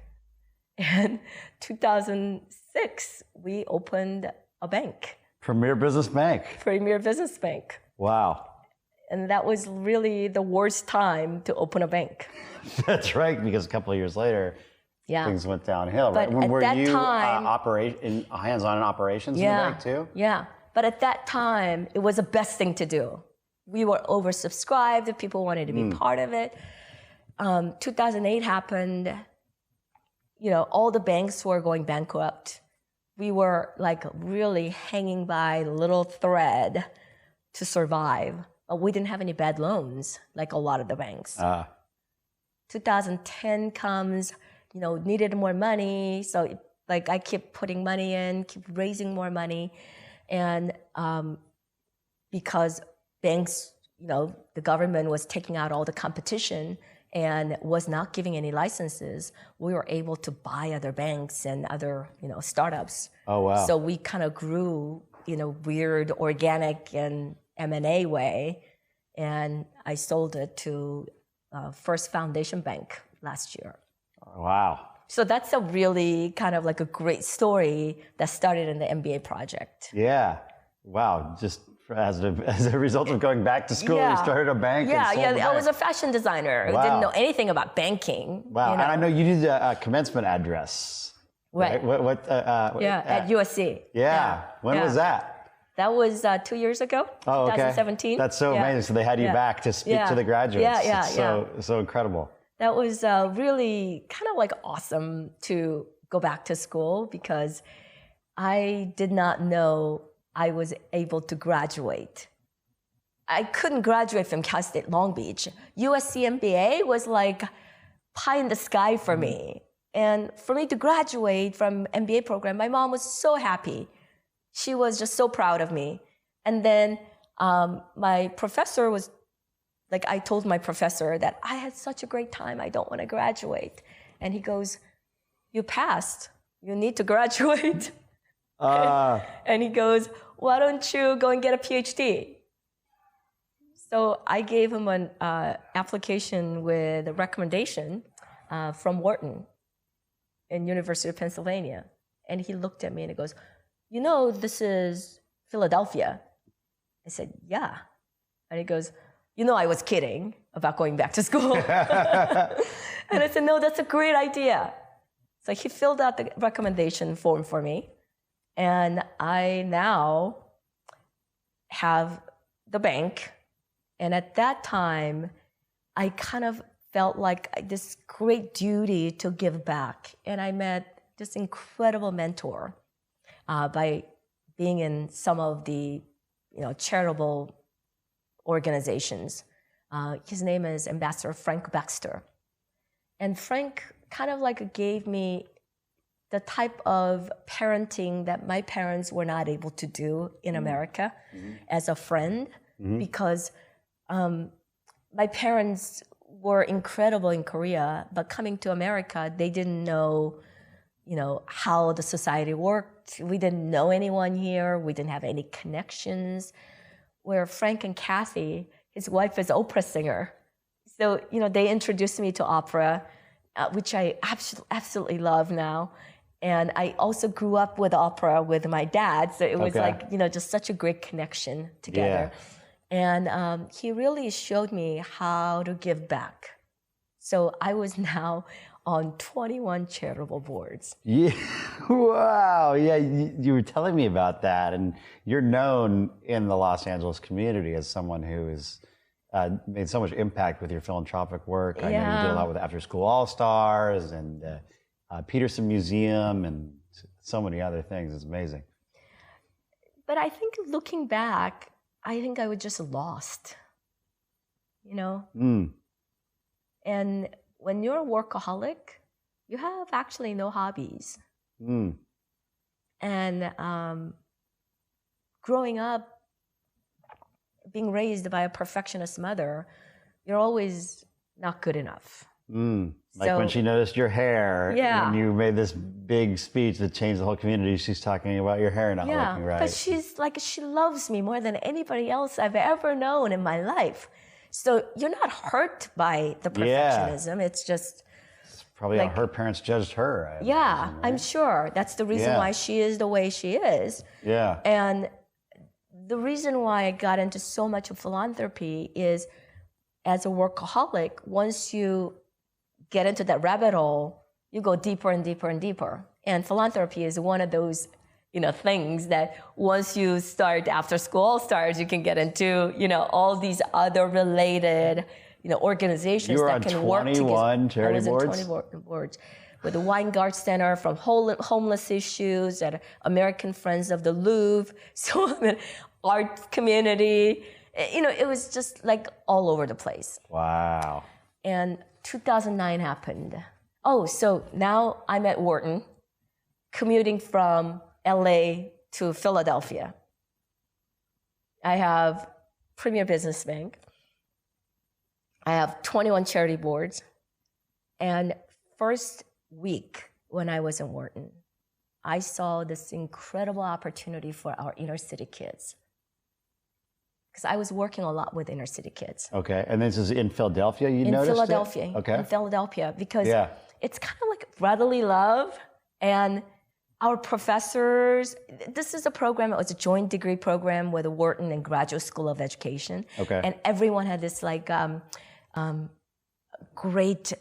And 2006, we opened a bank. Premier Business Bank. Premier Business Bank. Wow. And that was really the worst time to open a bank. That's right, because a couple of years later, things went downhill. But right? at Were that you time, hands-on in operations in the bank too? Yeah, but at that time, it was the best thing to do. We were oversubscribed. People wanted to be part of it. 2008 happened. All the banks were going bankrupt. We were like really hanging by a little thread to survive. We didn't have any bad loans like a lot of the banks. 2010 comes, needed more money. So I keep putting money in, keep raising more money. And because banks, the government was taking out all the competition and was not giving any licenses, we were able to buy other banks and other, startups. Oh, wow. So we kind of grew, weird, organic and M&A way. And I sold it to First Foundation Bank last year. Wow. So that's a really kind of like a great story that started in the MBA project. Yeah. Wow. Just as a result of going back to school, you started a bank. Yeah, and sold the bank. I was a fashion designer. Wow. I didn't know anything about banking. Wow. And I know you did a commencement address. Right. At USC. Yeah. When was that? That was 2 years ago, 2017. That's so amazing. So they had you back to speak to the graduates. So incredible. That was really kind of like awesome to go back to school because I did not know I was able to graduate. I couldn't graduate from Cal State Long Beach. USC MBA was like pie in the sky for me. And for me to graduate from MBA program, my mom was so happy. She was just so proud of me. And then my professor was like, I told my professor that I had such a great time, I don't want to graduate. And he goes, you passed, you need to graduate. And he goes, why don't you go and get a PhD? So I gave him an application with a recommendation from Wharton in University of Pennsylvania. And he looked at me and he goes, this is Philadelphia. I said, yeah. And he goes, I was kidding about going back to school. And I said, no, that's a great idea. So he filled out the recommendation form for me. And I now have the bank. And at that time, I kind of felt like this great duty to give back. And I met this incredible mentor by being in some of the charitable organizations. His name is Ambassador Frank Baxter. And Frank kind of like gave me the type of parenting that my parents were not able to do in America as a friend, because my parents were incredible in Korea, but coming to America, they didn't know, how the society worked. We didn't know anyone here. We didn't have any connections. Where Frank and Kathy, his wife is an opera singer. So, they introduced me to opera, which I absolutely love now. And I also grew up with opera with my dad. So it was like, just such a great connection together. Yeah. And he really showed me how to give back. So I was now on 21 charitable boards. Yeah, wow. Yeah, you were telling me about that. And you're known in the Los Angeles community as someone who has made so much impact with your philanthropic work. I know you did a lot with After School All-Stars and Peterson Museum and so many other things. It's amazing. But I think looking back, I think I was just lost, And when you're a workaholic, you have actually no hobbies. And growing up, being raised by a perfectionist mother, you're always not good enough. Like when she noticed your hair, when you made this big speech that changed the whole community, she's talking about your hair not looking right. But she's like, she loves me more than anybody else I've ever known in my life. So you're not hurt by the perfectionism. It's just... It's probably how her parents judged her. I imagine, right? I'm sure. That's the reason why she is the way she is. Yeah. And the reason why I got into so much of philanthropy is, as a workaholic, once you get into that rabbit hole, you go deeper and deeper and deeper. And philanthropy is one of those, things that once you start After School All-Stars, you can get into, all these other related, organizations that can work together. You were on 21 charity boards? I was on 20 boards. With the Weingart Center from homeless issues, at American Friends of the Louvre, so art community. It was just like all over the place. Wow. And 2009 happened. So now I'm at Wharton, commuting from LA to Philadelphia. I have Premier Business Bank. I have 21 charity boards. And first week when I was in Wharton, I saw this incredible opportunity for our inner city kids. Because I was working a lot with inner city kids. Okay, and this is in Philadelphia, you noticed it? Okay. In Philadelphia, because it's kind of like brotherly love, and our professors, this is a program, it was a joint degree program with Wharton and Graduate School of Education. Okay. And everyone had this like great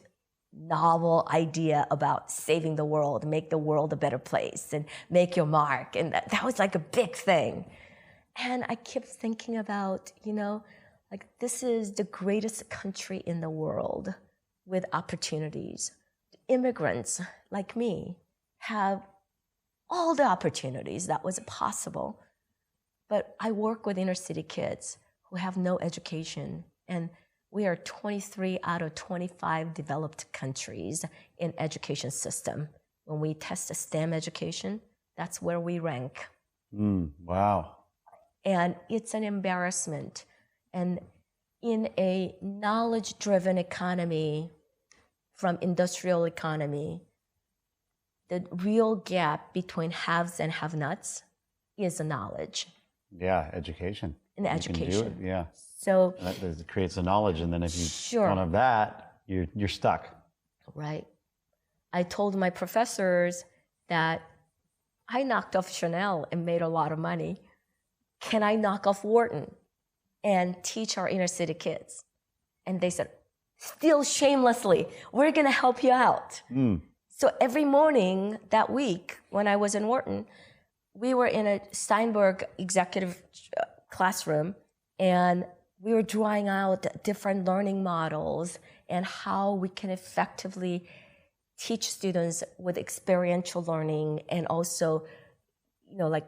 novel idea about saving the world, make the world a better place, and make your mark. And that was like a big thing. And I kept thinking about, like this is the greatest country in the world with opportunities. Immigrants like me have all the opportunities that was possible. But I work with inner city kids who have no education. And we are 23 out of 25 developed countries in education system. When we test the STEM education, that's where we rank. Wow. And it's an embarrassment. And in a knowledge-driven economy, from industrial economy, the real gap between haves and have-nots is the knowledge. Yeah, education. In education. Can do it, yeah. So that creates the knowledge, and then if you don't have that, you're stuck. Right. I told my professors that I knocked off Chanel and made a lot of money. Can I knock off Wharton and teach our inner city kids? And they said, still shamelessly, we're going to help you out. So every morning that week when I was in Wharton, we were in a Steinberg executive classroom, and we were drawing out different learning models and how we can effectively teach students with experiential learning and also, like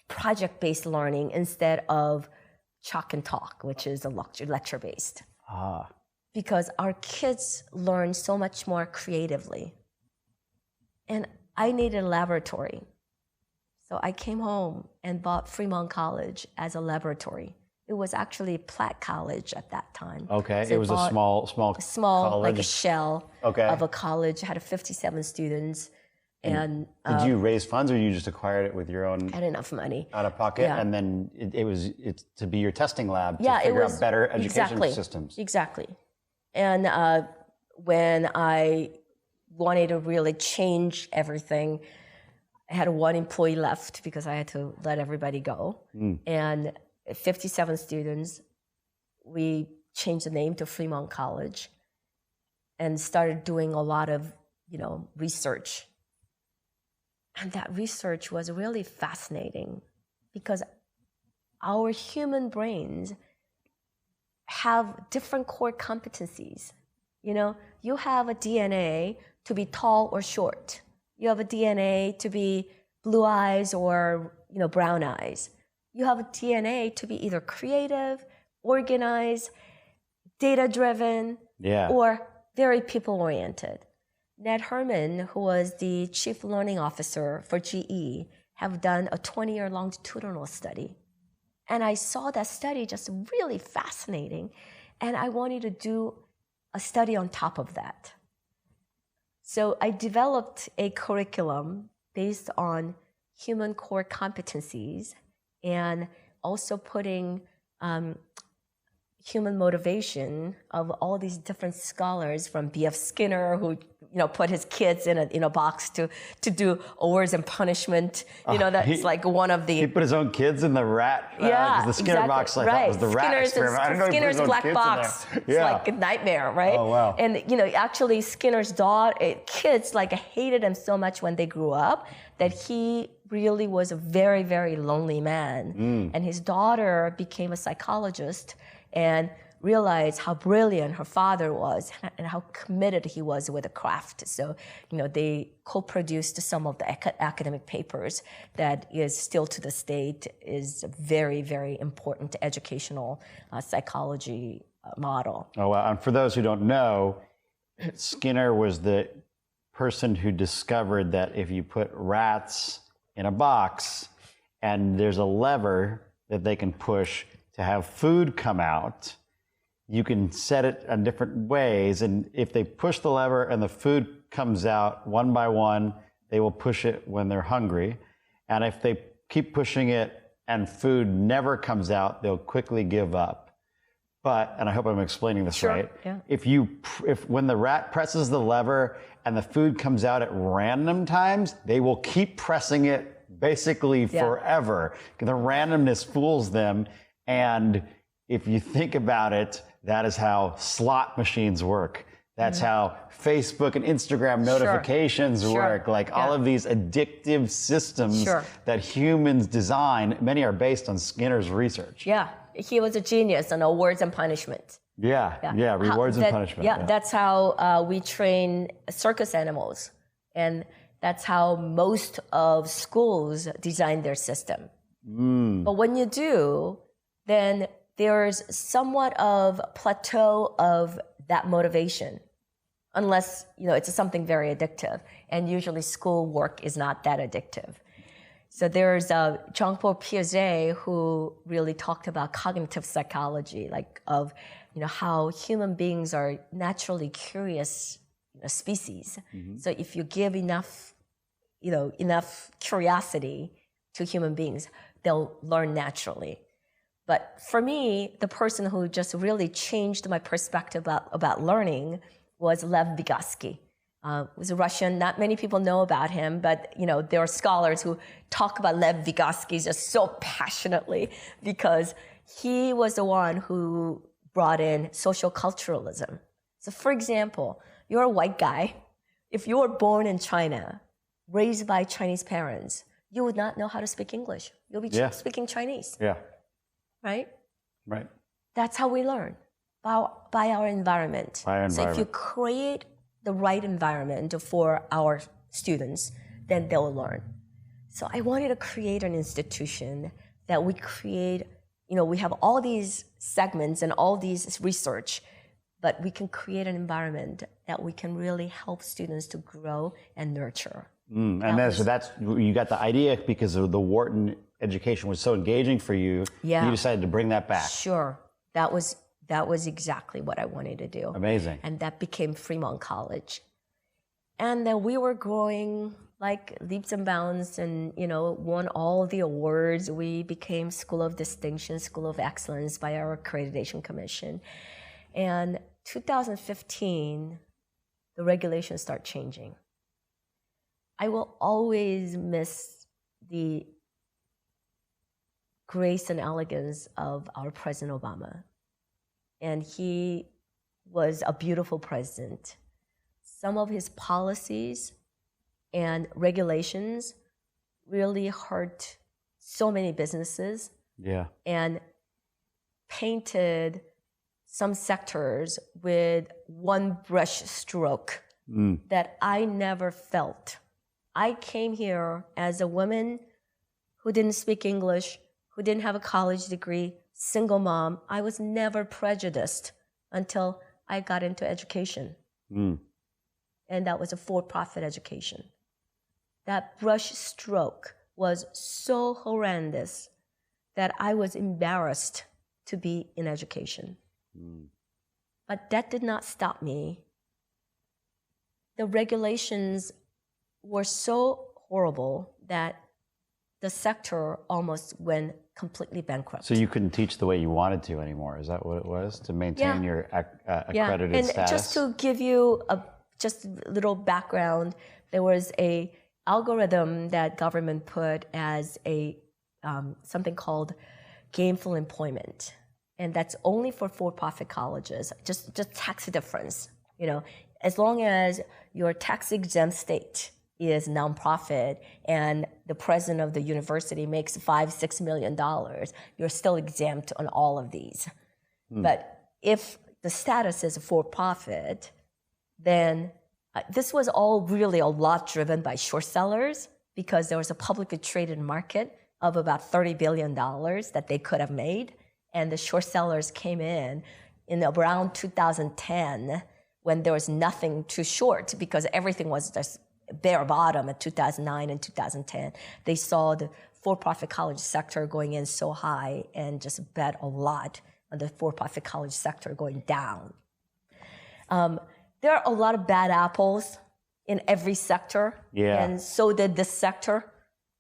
project-based learning instead of chalk and talk, which is a lecture-based. Because our kids learn so much more creatively. And I needed a laboratory. So I came home and bought Fremont College as a laboratory. It was actually Platt College at that time. Okay, so it was a small college. Like a shell of a college. It had 57 students. And did you raise funds, or you just acquired it with your own? Had enough money out of pocket, and then it's to be your testing lab to figure out better education systems. Exactly. And when I wanted to really change everything, I had one employee left because I had to let everybody go. And 57 students, we changed the name to Fremont College and started doing a lot of, research. And that research was really fascinating because our human brains have different core competencies. You have a DNA to be tall or short. You have a DNA to be blue eyes or, brown eyes. You have a DNA to be either creative, organized, data-driven, or very people-oriented. Ned Herman, who was the chief learning officer for GE, have done a 20-year longitudinal study. And I saw that study just really fascinating. And I wanted to do a study on top of that. So I developed a curriculum based on human core competencies and also putting human motivation of all these different scholars, from B.F. Skinner, who put his kids in a box to do awards and punishment. That's like one of the. He put his own kids in the rat. The Skinner box, I thought was the rat experiment. I didn't know he put his own black kids box. in there. It's like a nightmare, right? Oh wow! And actually, Skinner's kids hated him so much when they grew up that he really was a very, very lonely man. And his daughter became a psychologist and realized how brilliant her father was and how committed he was with the craft. So, they co-produced some of the academic papers that is still to this date is a very, very important educational psychology model. Oh, wow. And for those who don't know, Skinner was the person who discovered that if you put rats in a box and there's a lever that they can push to have food come out, you can set it in different ways. And if they push the lever and the food comes out one by one, they will push it when they're hungry. And if they keep pushing it and food never comes out, they'll quickly give up. But, and I hope I'm explaining this right, if when the rat presses the lever and the food comes out at random times, they will keep pressing it basically forever. The randomness fools them. And if you think about it, that is how slot machines work. That's how Facebook and Instagram notifications work. Like all of these addictive systems that humans design, many are based on Skinner's research. Yeah, he was a genius on awards and punishment. Rewards and punishment. That's how we train circus animals. And that's how most of schools design their system. But when you do, then there's somewhat of plateau of that motivation, unless, it's something very addictive. And usually school work is not that addictive. So there's Jean-Paul Piaget, who really talked about cognitive psychology, like of, how human beings are naturally curious species. So if you give enough curiosity to human beings, they'll learn naturally. But for me, the person who just really changed my perspective about learning was Lev Vygotsky. He was a Russian. Not many people know about him, but there are scholars who talk about Lev Vygotsky just so passionately because he was the one who brought in social culturalism. So for example, you're a white guy. If you were born in China, raised by Chinese parents, you would not know how to speak English. You'll be speaking Chinese. Right? That's how we learn, by our environment. So if you create the right environment for our students, then they'll learn. So I wanted to create an institution that we create, we have all these segments and all these research, but we can create an environment that we can really help students to grow and nurture. So that's, you got the idea because of the Wharton education was so engaging for you. You decided to bring that back. Sure. That was exactly what I wanted to do. Amazing. And that became Fremont College. And then we were growing like leaps and bounds and, won all the awards. We became School of Distinction, School of Excellence by our Accreditation Commission. And 2015, the regulations start changing. I will always miss the grace and elegance of our President Obama. And he was a beautiful president. Some of his policies and regulations really hurt so many businesses. And painted some sectors with one brush stroke that I never felt. I came here as a woman who didn't speak English, who didn't have a college degree, single mom. I was never prejudiced until I got into education. And that was a for-profit education. That brush stroke was so horrendous that I was embarrassed to be in education. But that did not stop me. The regulations were so horrible that the sector almost went completely bankrupt. So you couldn't teach the way you wanted to anymore. Is that what it was, to maintain your accredited status? And just to give you just a little background, there was a algorithm that government put as a something called gainful employment, and that's only for for-profit colleges. Just tax difference, as long as your tax-exempt state is nonprofit and the president of the university makes $5-6 million, you're still exempt on all of these. But if the status is for-profit, then this was all really a lot driven by short sellers because there was a publicly traded market of about $30 billion that they could have made. And the short sellers came in around 2010 when there was nothing to short because everything was just bare bottom at 2009 and 2010. They saw the for-profit college sector going in so high and just bet a lot on the for-profit college sector going down. There are a lot of bad apples in every sector, and so did this sector.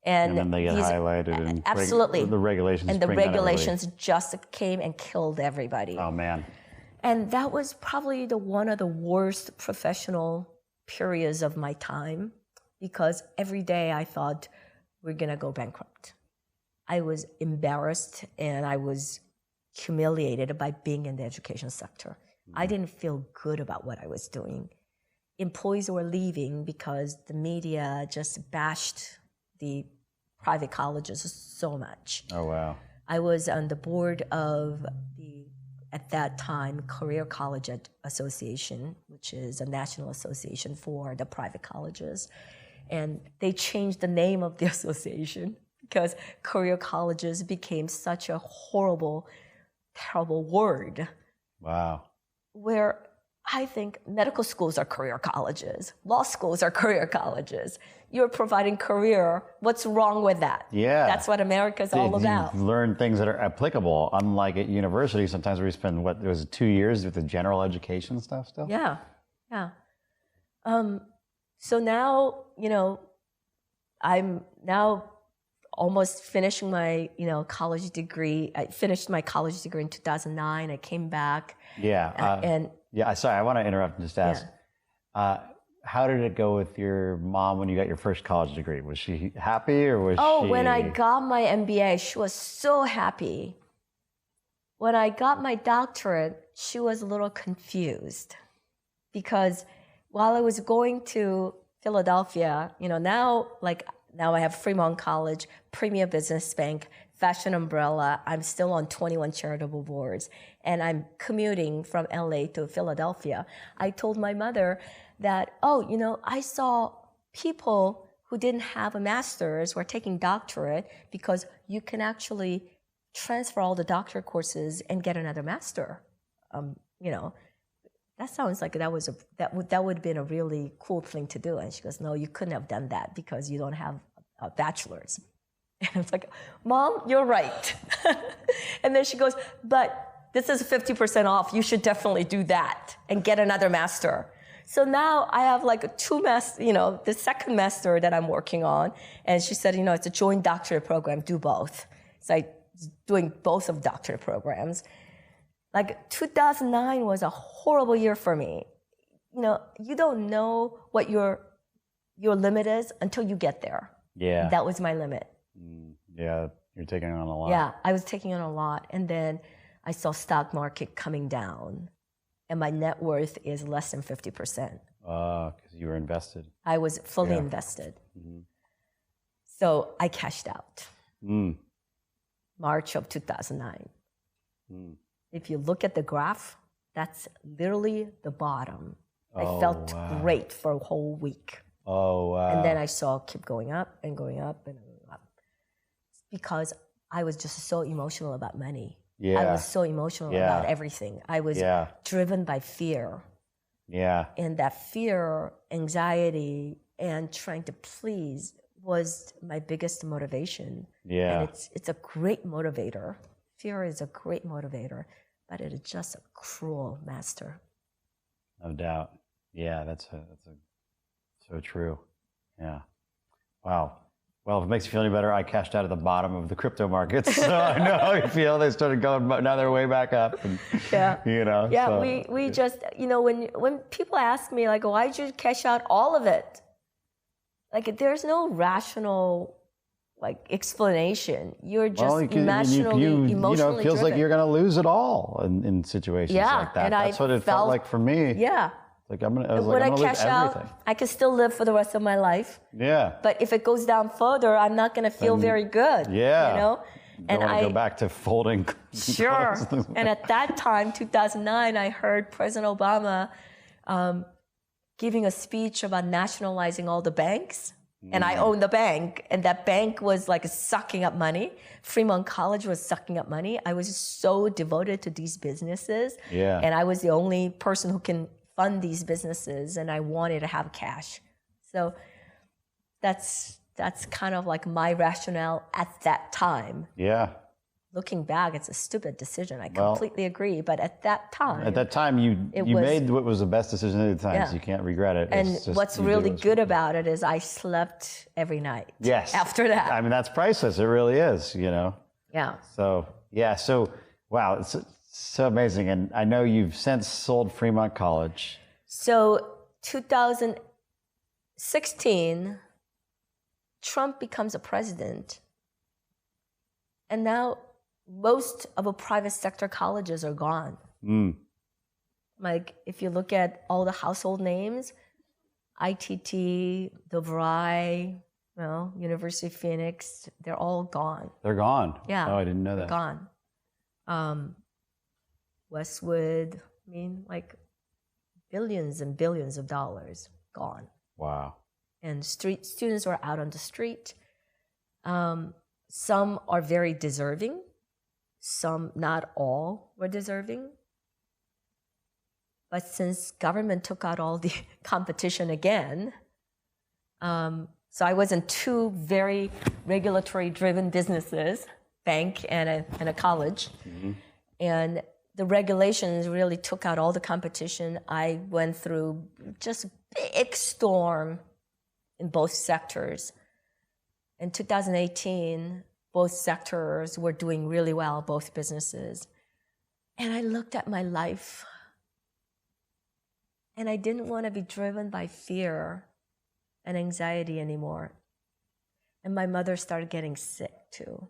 And then they get highlighted, and absolutely the regulations. And the regulations just came and killed everybody. Oh man! And that was probably one of the worst professional periods of my time, because every day I thought we're gonna go bankrupt. I was embarrassed and I was humiliated by being in the education sector. I didn't feel good about what I was doing. Employees were leaving because the media just bashed the private colleges so much. Oh, wow. I was on the board of the, at that time, Career College Association, which is a national association for the private colleges. And they changed the name of the association because career colleges became such a horrible, terrible word. Wow. Where I think medical schools are career colleges, law schools are career colleges. You're providing career. What's wrong with that? Yeah. That's what America's all about. You learn things that are applicable, unlike at university. Sometimes we spend, what, was it 2 years with the general education stuff still? Yeah, yeah. So now, I'm now almost finishing my, college degree. I finished my college degree in 2009. I came back. Yeah. Sorry, I want to interrupt and just ask. Yeah. How did it go with your mom when you got your first college degree? Was she happy or was she... Oh, when I got my MBA, she was so happy. When I got my doctorate, she was a little confused because while I was going to Philadelphia, now I have Fremont College, Premier Business Bank, Fashion Umbrella. I'm still on 21 charitable boards, and I'm commuting from LA to Philadelphia. I told my mother that, I saw people who didn't have a master's were taking doctorate because you can actually transfer all the doctorate courses and get another master. That sounds like that would have been a really cool thing to do. And she goes, no, you couldn't have done that because you don't have a bachelor's. And I was like, Mom, you're right. And then she goes, but this is 50% off. You should definitely do that and get another master. So now I have like two the second master that I'm working on. And she said, it's a joint doctorate program, do both. So I'm doing both of doctorate programs. Like 2009 was a horrible year for me. You don't know what your limit is until you get there. Yeah. That was my limit. Yeah, you're taking on a lot. Yeah, I was taking on a lot. And then I saw stock market coming down. And my net worth is less than 50%. Because you were invested. I was fully invested. Mm-hmm. So I cashed out. March of 2009. If you look at the graph, that's literally the bottom. I felt great for a whole week. Oh, wow. And then I saw it keep going up and going up and going up. Because I was just so emotional about money. Yeah. I was so emotional about everything. I was driven by fear. Yeah. And that fear, anxiety, and trying to please was my biggest motivation. Yeah. And it's a great motivator. Fear is a great motivator, but it is just a cruel master. No doubt. Yeah, that's so true. Yeah. Wow. Well, if it makes you feel any better, I cashed out at the bottom of the crypto markets, so I know how you feel. They started going, now they're way back up. And, Yeah, so, we just, when people ask me, like, why did you cash out all of it? Like, there's no rational, explanation. You're just emotionally it feels driven. like you're going to lose it all in situations like that. And that's what it felt like for me. Yeah. I'm gonna when I lose cash out, everything. I can still live for the rest of my life. Yeah. But if it goes down further, I'm not going to feel very good. Yeah. And I go back to folding. Sure. And at that time, 2009, I heard President Obama giving a speech about nationalizing all the banks. And I owned the bank, and that bank was sucking up money. Fremont College was sucking up money. I was so devoted to these businesses. Yeah. And I was the only person who can fund these businesses, and I wanted to have cash. So that's kind of my rationale at that time. Yeah. looking back, it's a stupid decision. I completely agree. But at that time, you made what was the best decision at the time, so you can't regret it. And what's really good about it is I slept every night. Yes. After that. I mean, that's priceless. It really is, Yeah. So, wow, it's so amazing. And I know you've since sold Fremont College. So 2016, Trump becomes a president. And now most of the private sector colleges are gone. Like if you look at all the household names, ITT, DeVry, University of Phoenix, they're all gone. They're gone? Yeah. Oh, I didn't know that. They're gone. Westwood, like billions and billions of dollars gone. Wow. And students are out on the street. Some are very deserving. Some, not all, were deserving. But since government took out all the competition again, so I was in two very regulatory-driven businesses, bank and a college. And the regulations really took out all the competition. I went through just a big storm in both sectors. In 2018, both sectors were doing really well, both businesses. And I looked at my life, and I didn't want to be driven by fear and anxiety anymore. And my mother started getting sick too.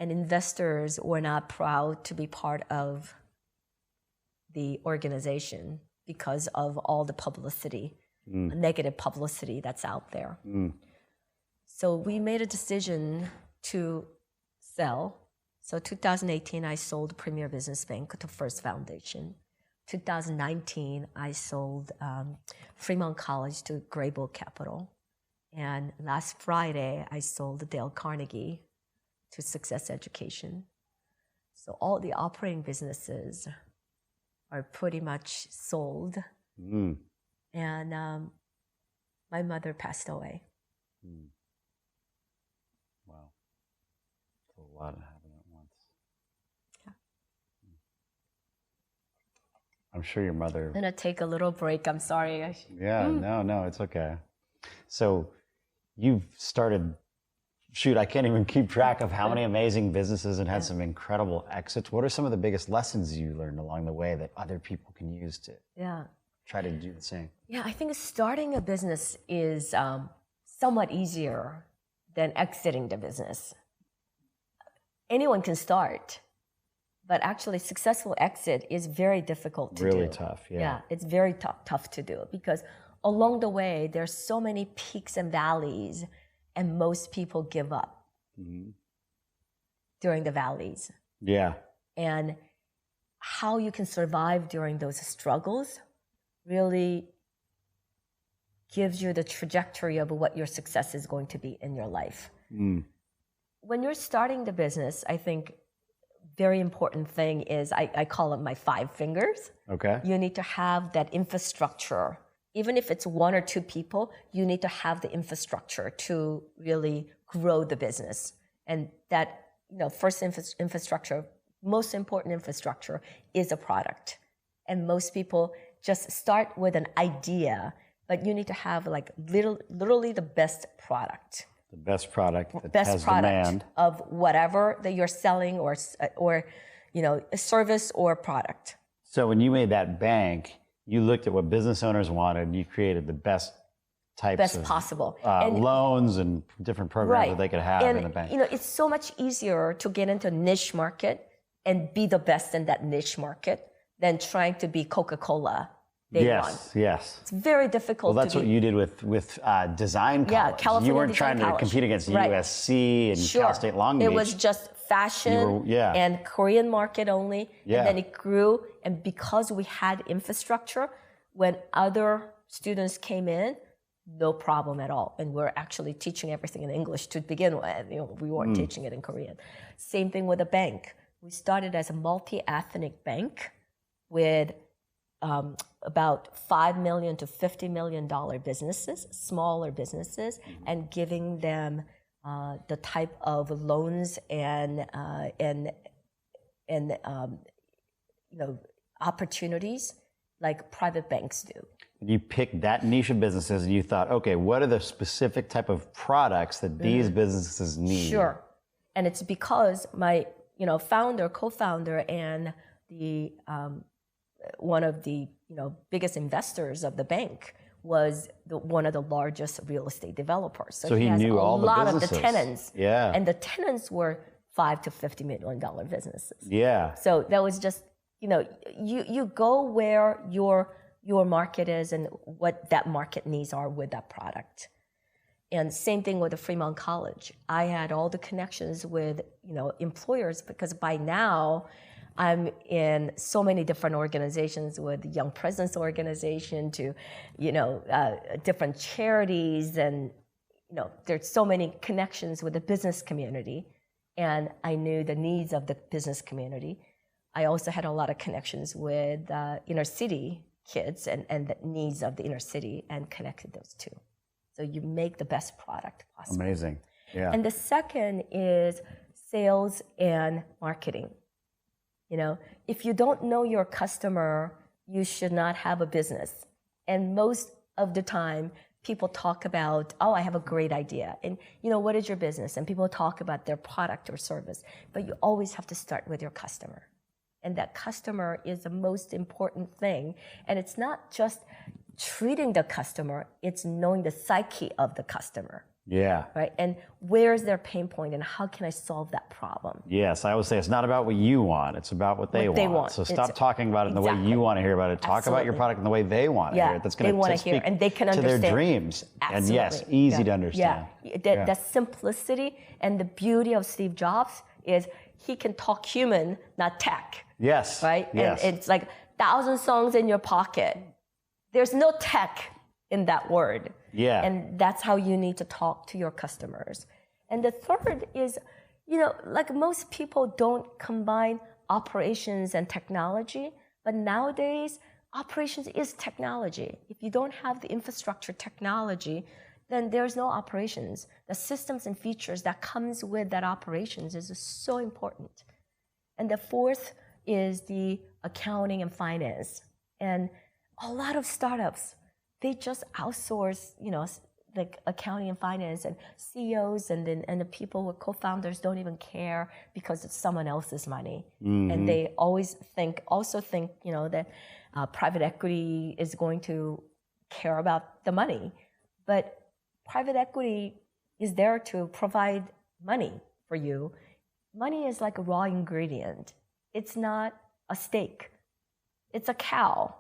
And investors were not proud to be part of the organization because of all the publicity, negative publicity that's out there. So we made a decision to sell. So 2018, I sold Premier Business Bank to First Foundation. 2019, I sold Fremont College to Grable Capital. And last Friday, I sold Dale Carnegie to Success Education. So all the operating businesses are pretty much sold. And my mother passed away. Wow. It's a lot happening at once. Yeah. I'm sure your mother... I'm going to take a little break. I'm sorry. No, it's okay. So you've started... Shoot, I can't even keep track of how many amazing businesses and had some incredible exits. What are some of the biggest lessons you learned along the way that other people can use to try to do the same? Yeah, I think starting a business is somewhat easier than exiting the business. Anyone can start, but actually successful exit is very difficult to do. Really tough, Yeah, it's very tough to do because along the way, there's so many peaks and valleys, and most people give up during the valleys. Yeah. And how you can survive during those struggles really gives you the trajectory of what your success is going to be in your life. When you're starting the business, I think very important thing is, I call it my 5 fingers. Okay. You need to have that infrastructure. Even if it's 1 or 2 people, you need to have the infrastructure to really grow the business. And that, first infrastructure, most important infrastructure is a product. And most people just start with an idea, but you need to have literally the best product. The best product that has demand of whatever that you're selling or a service or product. So when you made that bank, you looked at what business owners wanted, and you created the best types of possible loans and different programs that they could have in the bank. It's so much easier to get into a niche market and be the best in that niche market than trying to be Coca-Cola day one. Yes. It's very difficult. Well, that's what you did with design college. Yeah, California You weren't Design trying to compete against USC and Cal State Long Beach. It was just fashion and Korean market only. And then it grew. And because we had infrastructure, when other students came in, no problem at all. And we're actually teaching everything in English to begin with. We weren't teaching it in Korean. Same thing with a bank. We started as a multi-ethnic bank with about $5 million to $50 million businesses, smaller businesses, and giving them the type of loans and opportunities like private banks do. You picked that niche of businesses and you thought, okay, what are the specific type of products that these businesses need? Sure. And it's because my co-founder and the one of the biggest investors of the bank was one of the largest real estate developers. So he knew all the businesses. A lot of the tenants. Yeah. And the tenants were $5 to $50 million businesses. Yeah. So that was just, you go where your market is and what that market needs are with that product. And same thing with the Fremont College. I had all the connections with, employers because by now I'm in so many different organizations, with the Young Presidents Organization to, different charities, and there's so many connections with the business community, and I knew the needs of the business community. I also had a lot of connections with inner city kids and the needs of the inner city, and connected those two. So you make the best product possible. Amazing. Yeah. And the second is sales and marketing. If you don't know your customer, you should not have a business. And most of the time, people talk about, oh, I have a great idea. And, what is your business? And people talk about their product or service. But you always have to start with your customer. And that customer is the most important thing. And it's not just treating the customer, it's knowing the psyche of the customer. Yeah. Right? And where's their pain point and how can I solve that problem? Yes, I always say it's not about what you want, it's about what they want. So stop talking about it in the way you want to hear about it. Talk about your product in the way they want to hear it. That's going to speak and they can to understand. Their dreams. Absolutely. And yes, easy to understand. Yeah. That simplicity and the beauty of Steve Jobs is he can talk human, not tech. Yes. Right? Yes. And it's like 1,000 songs in your pocket. There's no tech in that word. Yeah. And that's how you need to talk to your customers. And the third is, like most people don't combine operations and technology, but nowadays operations is technology. If you don't have the infrastructure technology, then there's no operations. The systems and features that comes with that operations is so important. And the fourth is the accounting and finance. And a lot of startups, they just outsource, like accounting and finance, and CEOs and the people who are co-founders don't even care because it's someone else's money. Mm-hmm. And they also think, that private equity is going to care about the money. But private equity is there to provide money for you. Money is like a raw ingredient. It's not a steak. It's a cow.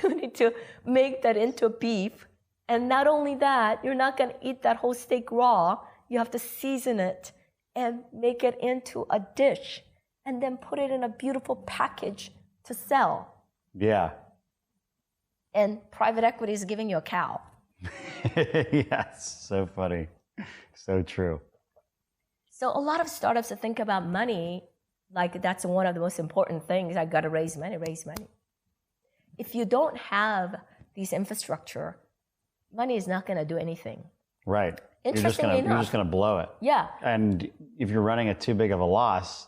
You need to make that into beef. And not only that, you're not going to eat that whole steak raw. You have to season it and make it into a dish and then put it in a beautiful package to sell. Yeah. And private equity is giving you a cow. Yes, so funny. So true. So a lot of startups that think about money, like that's one of the most important things. I got to raise money. If you don't have these infrastructure, money is not going to do anything. Right. Interestingly enough, you're just going to blow it. Yeah. And if you're running at too big of a loss,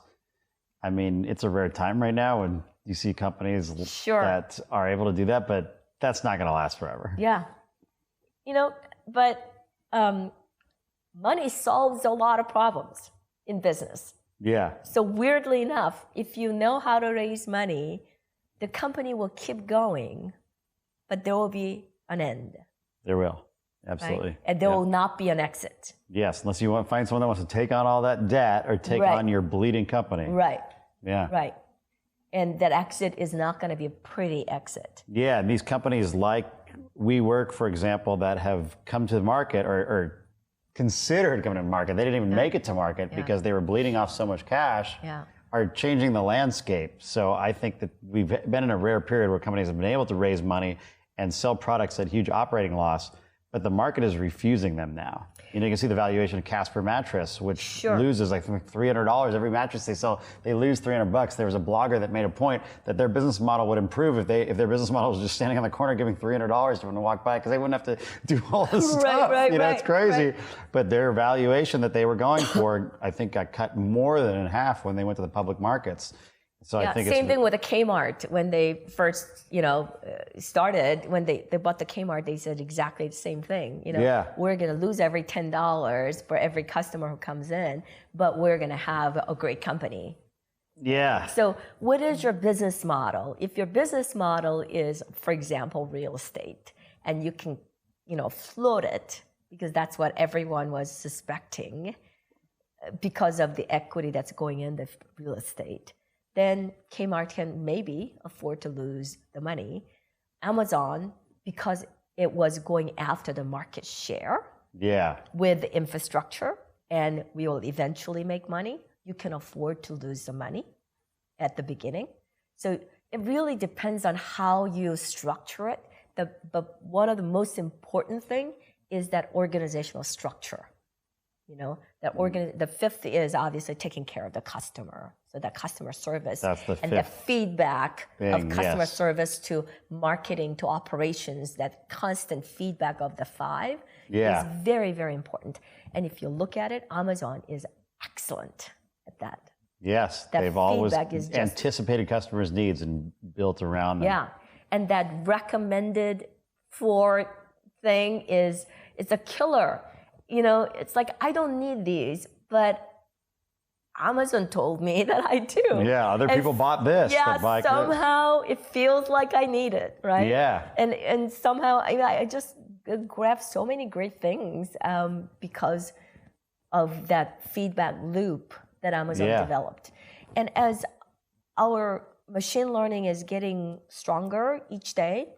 I mean, it's a rare time right now when you see companies that are able to do that, but that's not going to last forever. Yeah. But money solves a lot of problems in business. Yeah. So weirdly enough, if you know how to raise money, the company will keep going, but there will be an end. There will. Absolutely. Right? And there will not be an exit. Yes, unless you find someone that wants to take on all that debt or take on your bleeding company. Right. Yeah. Right. And that exit is not going to be a pretty exit. Yeah, and these companies like WeWork, for example, that have come to the market or considered coming to the market, they didn't even make it to market because they were bleeding off so much cash, are changing the landscape. So I think that we've been in a rare period where companies have been able to raise money and sell products at huge operating loss, but the market is refusing them now. You know, you can see the valuation of Casper mattress, which loses like $300 every mattress they sell. They lose $300. There was a blogger that made a point that their business model would improve if their business model was just standing on the corner giving $300 to them to walk by, because they wouldn't have to do all this stuff. It's crazy. But their valuation that they were going for, I think, got cut more than in half when they went to the public markets. So I think same thing with the Kmart. When they first, started, when they bought the Kmart, they said exactly the same thing. We're going to lose every $10 for every customer who comes in, but we're going to have a great company. Yeah. So what is your business model? If your business model is, for example, real estate, and you can, float it, because that's what everyone was suspecting because of the equity that's going in the real estate, then Kmart can maybe afford to lose the money. Amazon, because it was going after the market share with the infrastructure, and we will eventually make money, you can afford to lose the money at the beginning. So it really depends on how you structure it. But one of the most important thing is that organizational structure. The fifth is obviously taking care of the customer. So that customer service and the feedback of customer service to marketing to operations, that constant feedback of the 5 is very, very important. And if you look at it, Amazon is excellent at that. Yes, they've always anticipated customers' needs and built around them. Yeah, and that recommended for thing it's a killer. It's like, I don't need these, but Amazon told me that I do. Yeah, other people bought this. Yeah, somehow it feels like I need it, right? Yeah. And somehow I just grabbed so many great things because of that feedback loop that Amazon developed. And as our machine learning is getting stronger each day,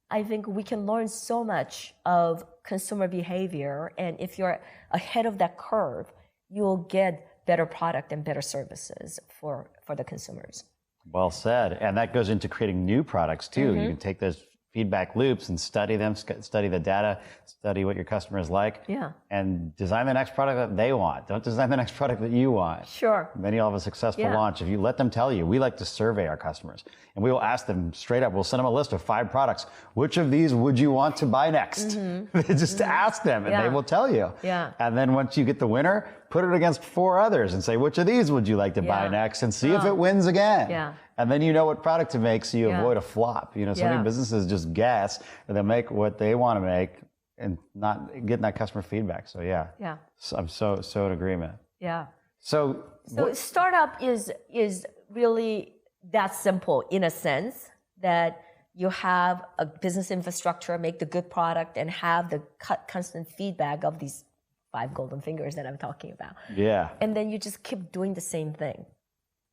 I think we can learn so much of consumer behavior. And if you're ahead of that curve, you'll get better product and better services for the consumers. Well said. And that goes into creating new products too. You can take those feedback loops and study them, study the data, study what your customers like, and design the next product that they want. Don't design the next product that you want. Sure. And then you'll have a successful launch. If you let them tell you, we like to survey our customers, and we will ask them straight up, we'll send them a list of 5 products. Which of these would you want to buy next? Just to ask them, and they will tell you. Yeah. And then once you get the winner, put it against 4 others and say, which of these would you like to buy next, and see if it wins again. Yeah. And then you know what product to make, so you avoid a flop. So many businesses just guess, and they'll make what they want to make and not getting that customer feedback. So so I'm so in agreement. Yeah. So startup is really that simple, in a sense that you have a business infrastructure, make the good product, and have the constant feedback of these 5 golden fingers that I'm talking about. Yeah. And then you just keep doing the same thing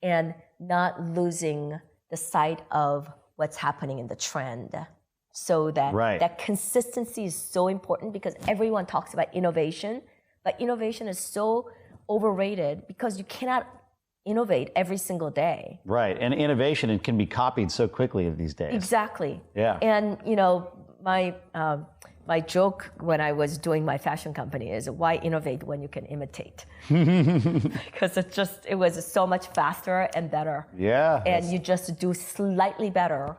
and not losing the sight of what's happening in the trend. So that that consistency is so important, because everyone talks about innovation, but innovation is so overrated because you cannot innovate every single day. Right, and innovation can be copied so quickly these days. Exactly. Yeah. And my joke when I was doing my fashion company is, why innovate when you can imitate? Because it was so much faster and better. Yeah. And you just do slightly better.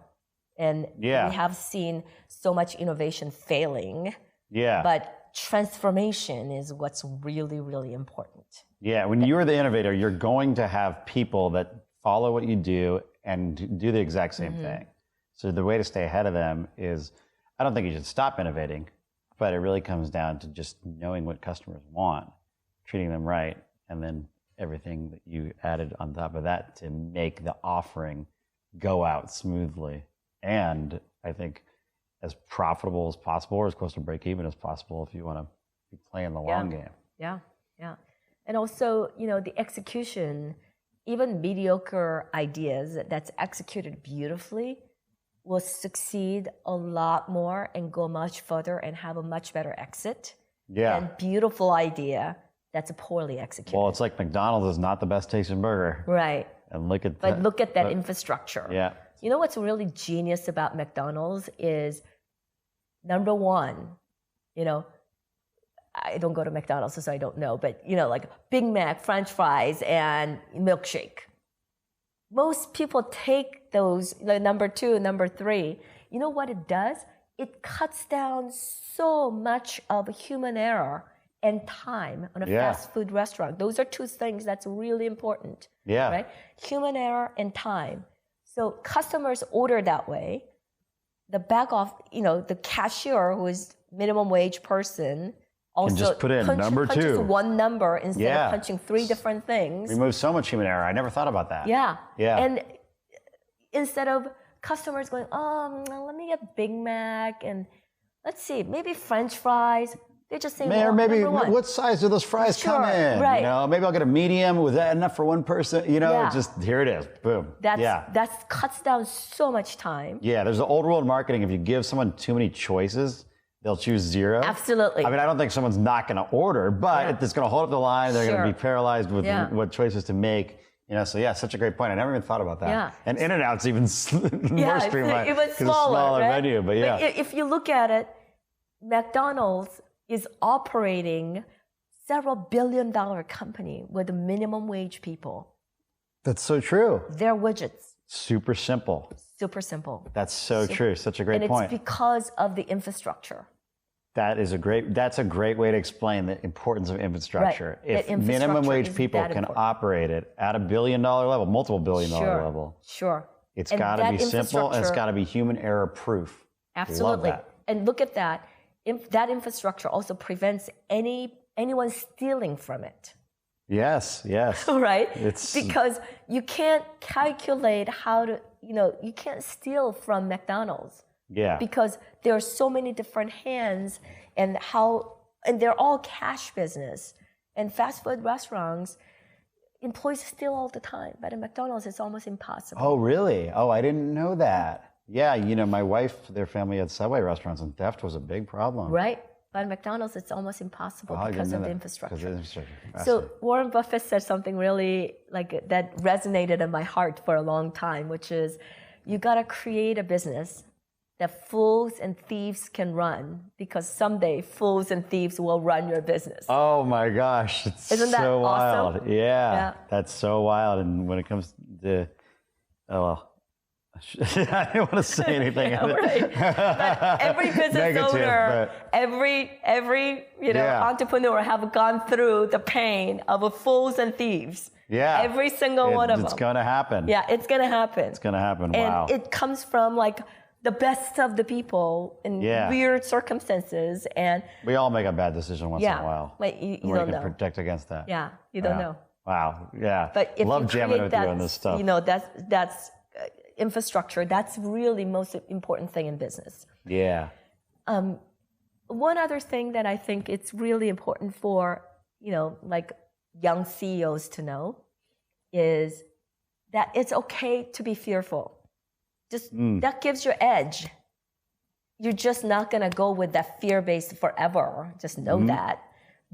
And we have seen so much innovation failing. Yeah. But transformation is what's really, really important. Yeah, when you're the innovator, you're going to have people that follow what you do and do the exact same thing. So the way to stay ahead of them is, I don't think you should stop innovating, but it really comes down to just knowing what customers want, treating them right, and then everything that you added on top of that to make the offering go out smoothly. And I think as profitable as possible, or as close to break even as possible, if you want to be playing the long game. Yeah, yeah. And also, the execution, even mediocre ideas that's executed beautifully will succeed a lot more and go much further and have a much better exit than beautiful idea that's poorly executed. Well, it's like McDonald's is not the best tasting burger. Right. And look at that infrastructure. Yeah. You know what's really genius about McDonald's is, number one, I don't go to McDonald's, so I don't know, but like Big Mac, French fries, and milkshake. Most people take those, like number 2, number 3. You know what it does? It cuts down so much of human error and time on a fast food restaurant. Those are 2 things that's really important. Yeah. Right? Human error and time. So customers order that way. The back off, the cashier, who is minimum wage person, also just put in number 2. Punches one number instead of punching 3 different things. Remove so much human error. I never thought about that. Yeah. Yeah. And instead of customers going, let me get Big Mac and let's see, maybe French fries. They just say, or maybe number 1. What size do those fries come in? Right. Maybe I'll get a medium. Was that enough for one person? Just here it is. Boom. That cuts down so much time. Yeah, there's the old rule in marketing. If you give someone too many choices, they'll choose 0. Absolutely. I mean, I don't think someone's not going to order, but it's going to hold up the line. They're going to be paralyzed with what choices to make. So such a great point. I never even thought about that. Yeah. And In-N-Out's even more streamlined. Even smaller, right? menu, but yeah. But if you look at it, McDonald's is operating several billion-dollar company with minimum wage people. That's so true. They're widgets. Super simple. Super simple. That's so true. Such a great point. And it's because of the infrastructure. That's a great way to explain the importance of infrastructure. Right. If minimum wage people can operate it at $1 billion level, multiple billion-dollar level, it's got to be simple and it's got to be human error proof. Absolutely. Love that. And look at that. That infrastructure also prevents anyone stealing from it. Yes. Right? Because you can't calculate how to, you can't steal from McDonald's. Yeah. Because there are so many different hands and they're all cash business. And fast food restaurants, employees steal all the time. But at McDonald's, it's almost impossible. Oh, really? Oh, I didn't know that. Yeah, my wife, their family had Subway restaurants and theft was a big problem. Right. But at McDonald's, it's almost impossible because of the infrastructure. Because of the infrastructure. So Warren Buffett said something really that resonated in my heart for a long time, which is you got to create a business that fools and thieves can run, because someday fools and thieves will run your business. Oh my gosh, Isn't that so awesome? wild. Yeah, that's so wild. And when it comes to, I don't want to say anything. Right. But every business owner, every entrepreneur have gone through the pain of fools and thieves. Yeah. Every single one of them. It's going to happen. Yeah, it's going to happen. It's going to happen. And wow. it comes from the best of the people in weird circumstances, and we all make a bad decision once in a while. Like you don't know. can protect against that. Yeah, you don't know. Wow. Yeah. But if love you jamming with that, you on this stuff. That's infrastructure. That's really most important thing in business. Yeah. One other thing that I think it's really important for young CEOs to know is that it's okay to be fearful. Just that gives you edge. You're just not gonna go with that fear base forever. Just know that.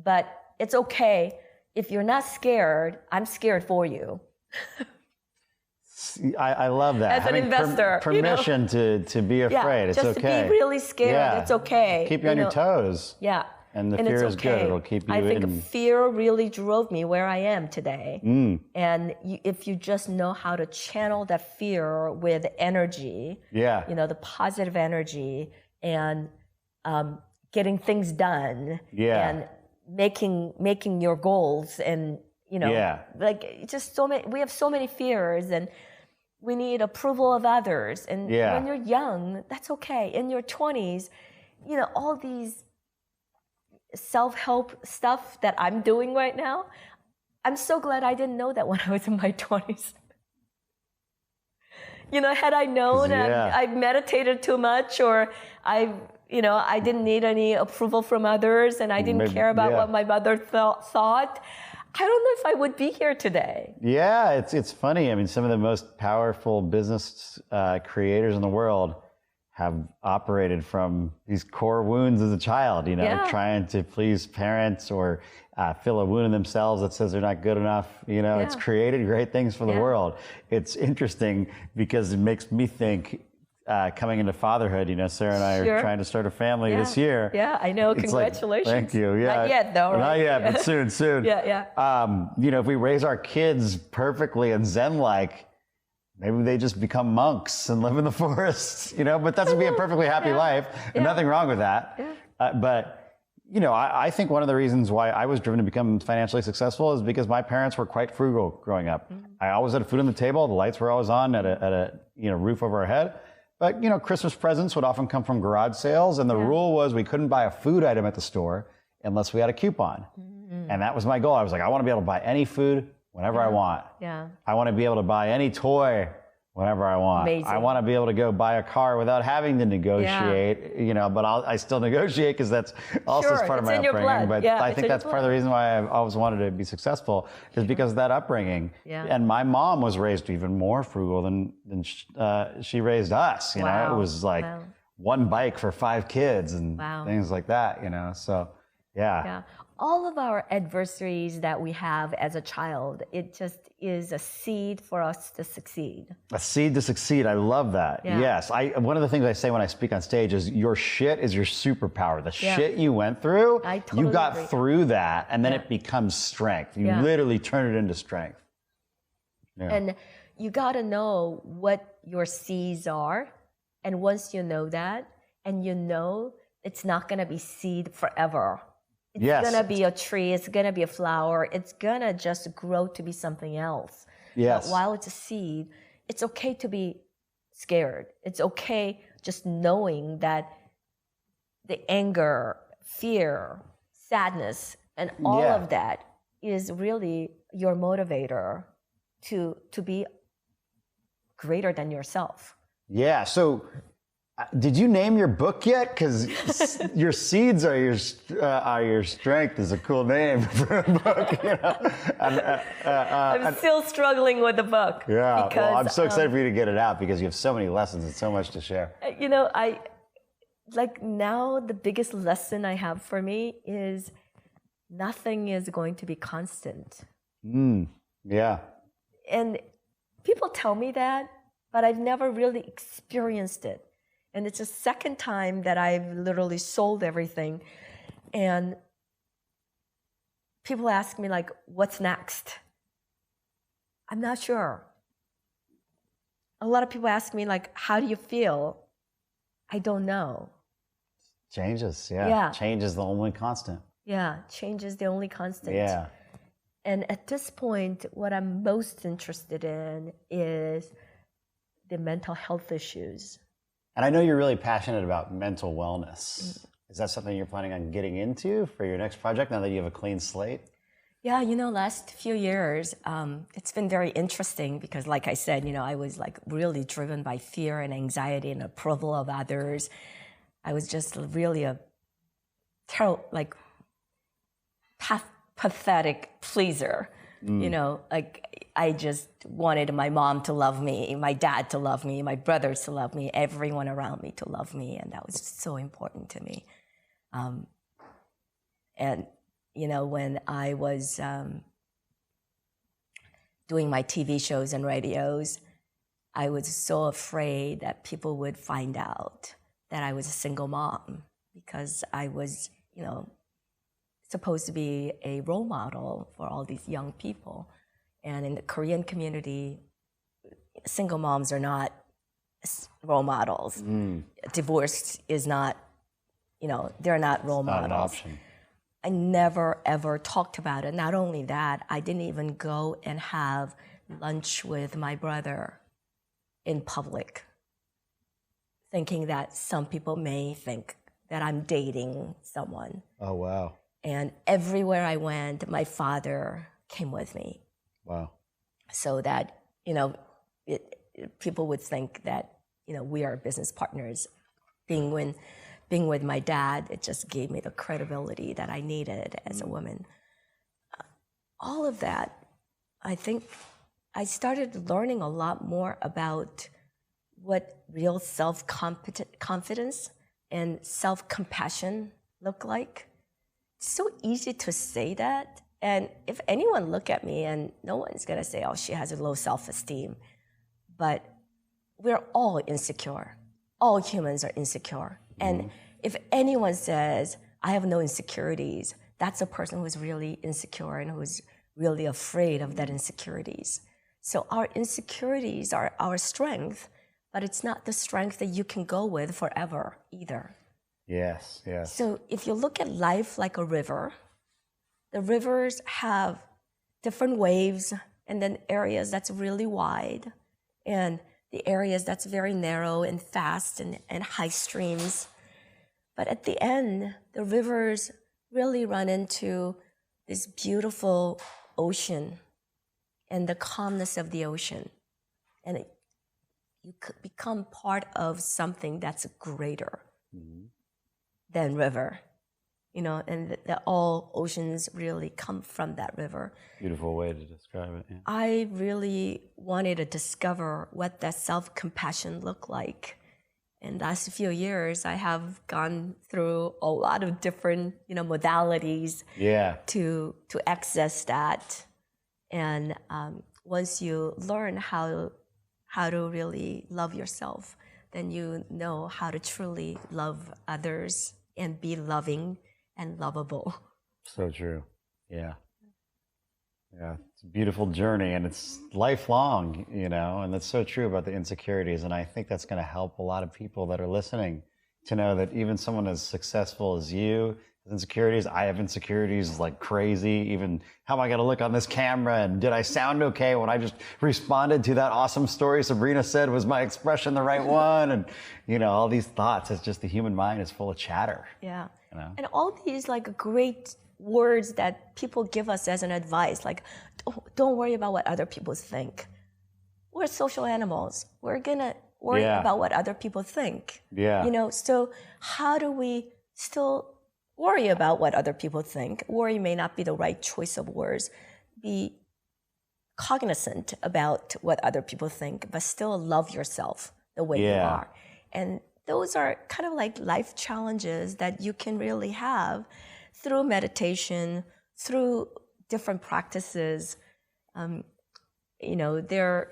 But it's okay if you're not scared. I'm scared for you. I love that. As an investor, permission to be afraid. It's just okay. to be really scared. It's okay. Keep you on your toes. Yeah. And the fear is good. It'll keep you I think fear really drove me where I am today. And if you just know how to channel that fear with energy, the positive energy, and getting things done, and making your goals, and just so many. We have so many fears, and we need approval of others. And when you're young, that's okay. In your 20s, all these self-help stuff that I'm doing right now, I'm so glad I didn't know that when I was in my 20s. Had I known I meditated too much, or I didn't need any approval from others, and I didn't care about what my mother thought, I don't know if I would be here today. Yeah, it's funny. I mean, some of the most powerful business creators in the world have operated from these core wounds as a child, trying to please parents or fill a wound in themselves that says they're not good enough. It's created great things for the world. It's interesting because it makes me think, coming into fatherhood, Sarah and I are trying to start a family this year. Yeah, I know. It's Congratulations. Thank you. Yeah. Not yet, though, right? Not yet, but soon. Yeah. If we raise our kids perfectly and Zen-like, maybe they just become monks and live in the forest, but that's going to be a perfectly happy life, and nothing wrong with that. Yeah. But I think one of the reasons why I was driven to become financially successful is because my parents were quite frugal growing up. Mm-hmm. I always had food on the table. The lights were always on at a roof over our head. But, Christmas presents would often come from garage sales. And the rule was we couldn't buy a food item at the store unless we had a coupon. Mm-hmm. And that was my goal. I was like, I want to be able to buy any food whenever I want. Yeah. I want to be able to buy any toy whenever I want. Amazing. I want to be able to go buy a car without having to negotiate, but I still negotiate because that's also part of my upbringing. But I think that's part of the reason why I've always wanted to be successful is because of that upbringing. Yeah. And my mom was raised even more frugal than she raised us. It was like one bike for 5 kids and things like that, so yeah. All of our adversaries that we have as a child, it just is a seed for us to succeed. A seed to succeed. I love that. Yeah. Yes. One of the things I say when I speak on stage is your shit is your superpower. The shit you went through, you got through that, and then it becomes strength. You literally turn it into strength. Yeah. And you got to know what your seeds are. And once you know that, and it's not going to be seed forever. It's going to be a tree. It's going to be a flower. It's going to just grow to be something else. Yes. But while it's a seed, it's okay to be scared. It's okay just knowing that the anger, fear, sadness, and all of that is really your motivator to be greater than yourself. Yeah. So did you name your book yet? Because your seeds are your strength is a cool name for a book. I'm still struggling with the book. Yeah, because, I'm so excited for you to get it out because you have so many lessons and so much to share. Now the biggest lesson I have for me is nothing is going to be constant. Yeah. And people tell me that, but I've never really experienced it. And it's the second time that I've literally sold everything. And people ask me, what's next? I'm not sure. A lot of people ask me, how do you feel? I don't know. Changes, yeah. Change is the only constant. Yeah, change is the only constant. Yeah. And at this point, what I'm most interested in is the mental health issues. And I know you're really passionate about mental wellness. Is that something you're planning on getting into for your next project now that you have a clean slate? Yeah, last few years, it's been very interesting because, like I said, I was really driven by fear and anxiety and approval of others. I was just really a pathetic pleaser. I just wanted my mom to love me, my dad to love me, my brothers to love me, everyone around me to love me, and that was just so important to me. When I was doing my TV shows and radios, I was so afraid that people would find out that I was a single mom because I was, supposed to be a role model for all these young people. And in the Korean community, single moms are not role models. Divorce is not, they're not role models. Not an option. I never, ever talked about it. Not only that, I didn't even go and have lunch with my brother in public, thinking that some people may think that I'm dating someone. Oh, wow. And everywhere I went, my father came with me. Wow. So that, people would think that, we are business partners. Being with my dad, it just gave me the credibility that I needed as a woman. All of that, I think I started learning a lot more about what real self-confidence and self-compassion look like. It's so easy to say that. And if anyone look at me, and no one's going to say, oh, she has a low self-esteem. But we're all insecure. all humans are insecure. And if anyone says, I have no insecurities, that's a person who's really insecure and who's really afraid of that insecurities. So our insecurities are our strength, but it's not the strength that you can go with forever either. Yes, yes. So if you look at life like a river, the rivers have different waves and then areas that's really wide and the areas that's very narrow and fast and high streams. But at the end, the rivers really run into this beautiful ocean and the calmness of the ocean. And you could become part of something that's greater than river. You know, and that all oceans really come from that river. Beautiful way to describe it. Yeah. I really wanted to discover what that self-compassion looked like. In the last few years, I have gone through a lot of different, modalities to access that. And once you learn how to really love yourself, then you know how to truly love others and be loving and lovable. So true. Yeah. Yeah. It's a beautiful journey and it's lifelong, and that's so true about the insecurities. And I think that's going to help a lot of people that are listening to know that even someone as successful as you has insecurities. I have insecurities like crazy. Even how am I going to look on this camera? And did I sound okay when I just responded to that awesome story Sabrina said? Was my expression the right one? And, all these thoughts. It's just the human mind is full of chatter. Yeah. And all these great words that people give us as an advice, like, don't worry about what other people think. We're social animals. We're going to worry about what other people think. Yeah. So how do we still worry about what other people think? Worry may not be the right choice of words. Be cognizant about what other people think, but still love yourself the way you are. And those are kind of like life challenges that you can really have through meditation, through different practices. There are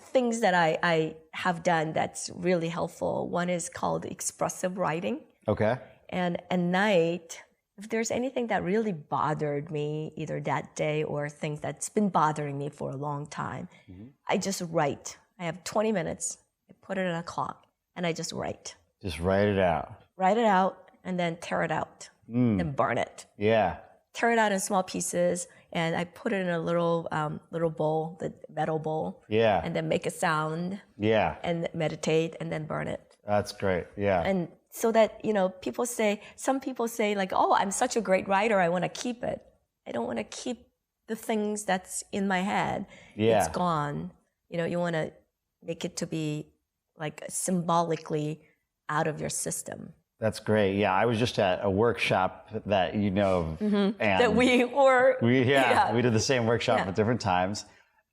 things that I have done that's really helpful. One is called expressive writing. Okay. And at night, if there's anything that really bothered me, either that day or things that's been bothering me for a long time, I just write. I have 20 minutes, I put it in a clock, and I just write. Just write it out. Write it out, and then tear it out, and burn it. Yeah. Tear it out in small pieces, and I put it in a little bowl, the metal bowl. Yeah. And then make a sound. Yeah. And meditate, and then burn it. That's great. Yeah. And so that, some people say like, oh, I'm such a great writer, I want to keep it. I don't want to keep the things that's in my head. Yeah. It's gone. You want to make it to be like symbolically out of your system. That's great. Yeah, I was just at a workshop that and that we did the same workshop at different times.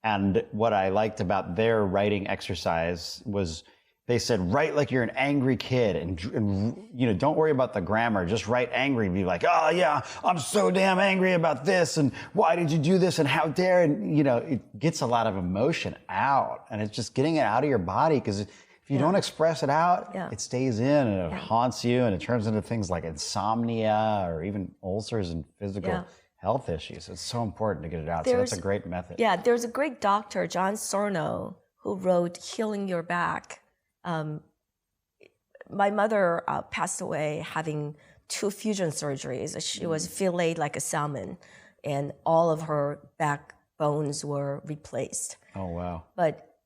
And what I liked about their writing exercise was they said, write like you're an angry kid and don't worry about the grammar. Just write angry. Be like, oh yeah, I'm so damn angry about this. And why did you do this? And how dare? And, it gets a lot of emotion out and it's just getting it out of your body. Because if you don't express it out, it stays in and it haunts you and it turns into things like insomnia or even ulcers and physical health issues. It's so important to get it out. So that's a great method. Yeah. There's a great doctor, John Sorno, who wrote Healing Your Back. My mother passed away having 2 fusion surgeries. She was filleted like a salmon, and all of her backbones were replaced. Oh, wow. But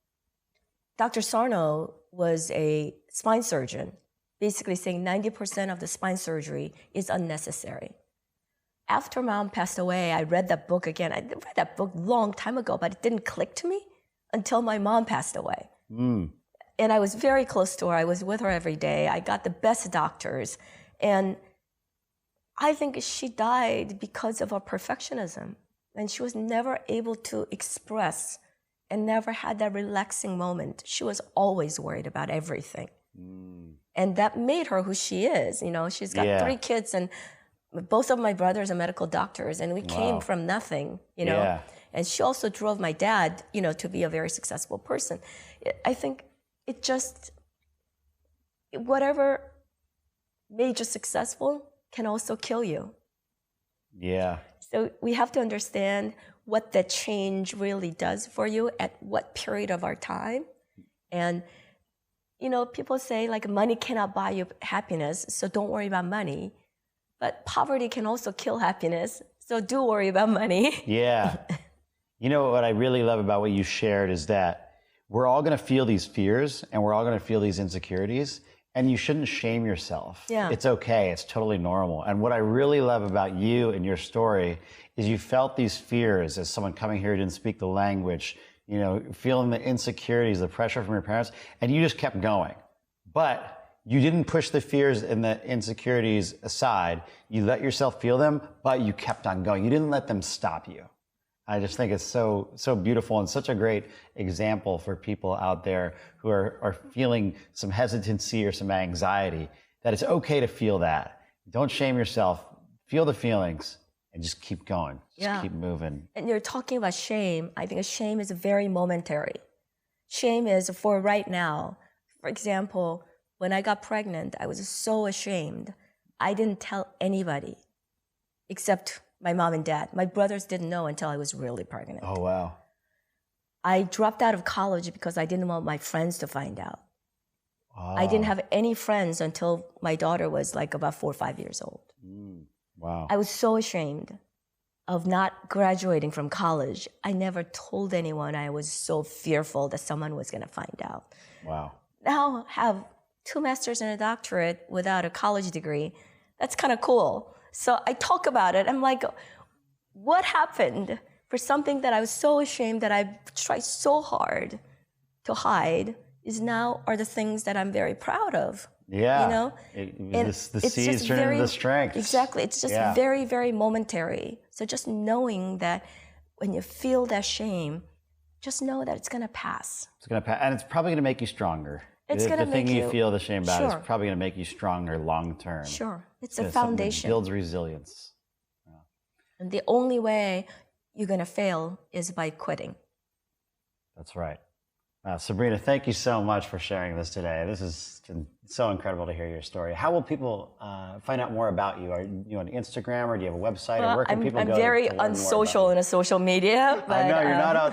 Dr. Sarno was a spine surgeon, basically saying 90% of the spine surgery is unnecessary. After Mom passed away, I read that book again. I read that book a long time ago, but it didn't click to me until my mom passed away. And I was very close to her. I was with her every day. I got the best doctors. And I think she died because of her perfectionism. And she was never able to express and never had that relaxing moment. She was always worried about everything. And that made her who she is. She's got 3 kids and both of my brothers are medical doctors. And we came from nothing, And she also drove my dad, to be a very successful person. I think it just whatever made you successful can also kill you. Yeah. So we have to understand what that change really does for you at what period of our time. And, you know, people say like money cannot buy you happiness, so don't worry about money. But poverty can also kill happiness, so do worry about money. Yeah. You know what I really love about what you shared is that we're all going to feel these fears and we're all going to feel these insecurities, and you shouldn't shame yourself. Yeah. It's okay. It's totally normal. And what I really love about you and your story is you felt these fears as someone coming here who didn't speak the language, you know, feeling the insecurities, the pressure from your parents, and you just kept going. But you didn't push the fears and the insecurities aside. You let yourself feel them, but you kept on going. You didn't let them stop you. I just think it's so beautiful and such a great example for people out there who are feeling some hesitancy or some anxiety, that it's okay to feel that. Don't shame yourself. Feel the feelings and just keep going. Just keep moving. And you're talking about shame. I think shame is very momentary. Shame is for right now. For example, when I got pregnant, I was so ashamed. I didn't tell anybody except my mom and dad. My brothers didn't know until I was really pregnant. Oh, wow. I dropped out of college because I didn't want my friends to find out. Wow. I didn't have any friends until my daughter was like about 4 or 5 years old. Wow. I was so ashamed of not graduating from college. I never told anyone. I was so fearful that someone was going to find out. Wow. Now I have 2 masters and a doctorate without a college degree. That's kind of cool. So I talk about it. I'm like, what happened for something that I was so ashamed that I tried so hard to hide are the things that I'm very proud of. Yeah. You know? The seeds turn into the strength. Exactly. It's just very, very momentary. So just knowing that when you feel that shame, just know that it's going to pass. It's going to pass. And it's probably going to make you stronger. It's going to make the thing you feel the shame about Sure. is probably going to make you stronger long term. Sure. It's a foundation. It builds resilience. And the only way you're going to fail is by quitting. That's right. Sabrina, thank you so much for sharing this today. This has been so incredible to hear your story. How will people find out more about you? Are you on Instagram, or do you have a website? Or where can people go? I'm very unsocial in a social media. But, I know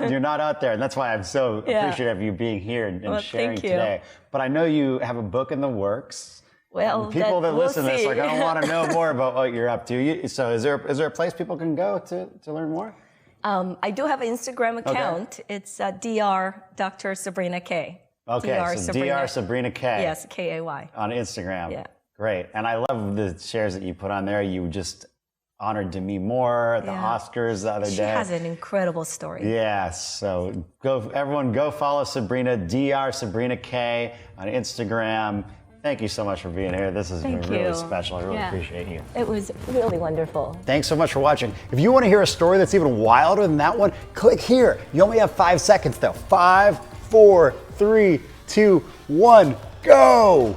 you're not out there, and that's why I'm so appreciative of you being here and sharing today. But I know you have a book in the works. Well, people that listen to this are going to want to know more about what you're up to. So is there a place people can go to learn more? I do have an Instagram account. Okay. It's Dr. Sabrina Kay. Okay, Dr. Sabrina Kay. Yes, K-A-Y. On Instagram. Yeah. Great. And I love the shares that you put on there. You just honored Demi Moore at the Oscars the other day. She has an incredible story. Yes. So everyone go follow Sabrina, Dr. Sabrina Kay on Instagram. Thank you so much for being here. This has been really special. I really appreciate you. It was really wonderful. Thanks so much for watching. If you want to hear a story that's even wilder than that one, click here. You only have 5 seconds though. 5, 4, 3, 2, 1, go!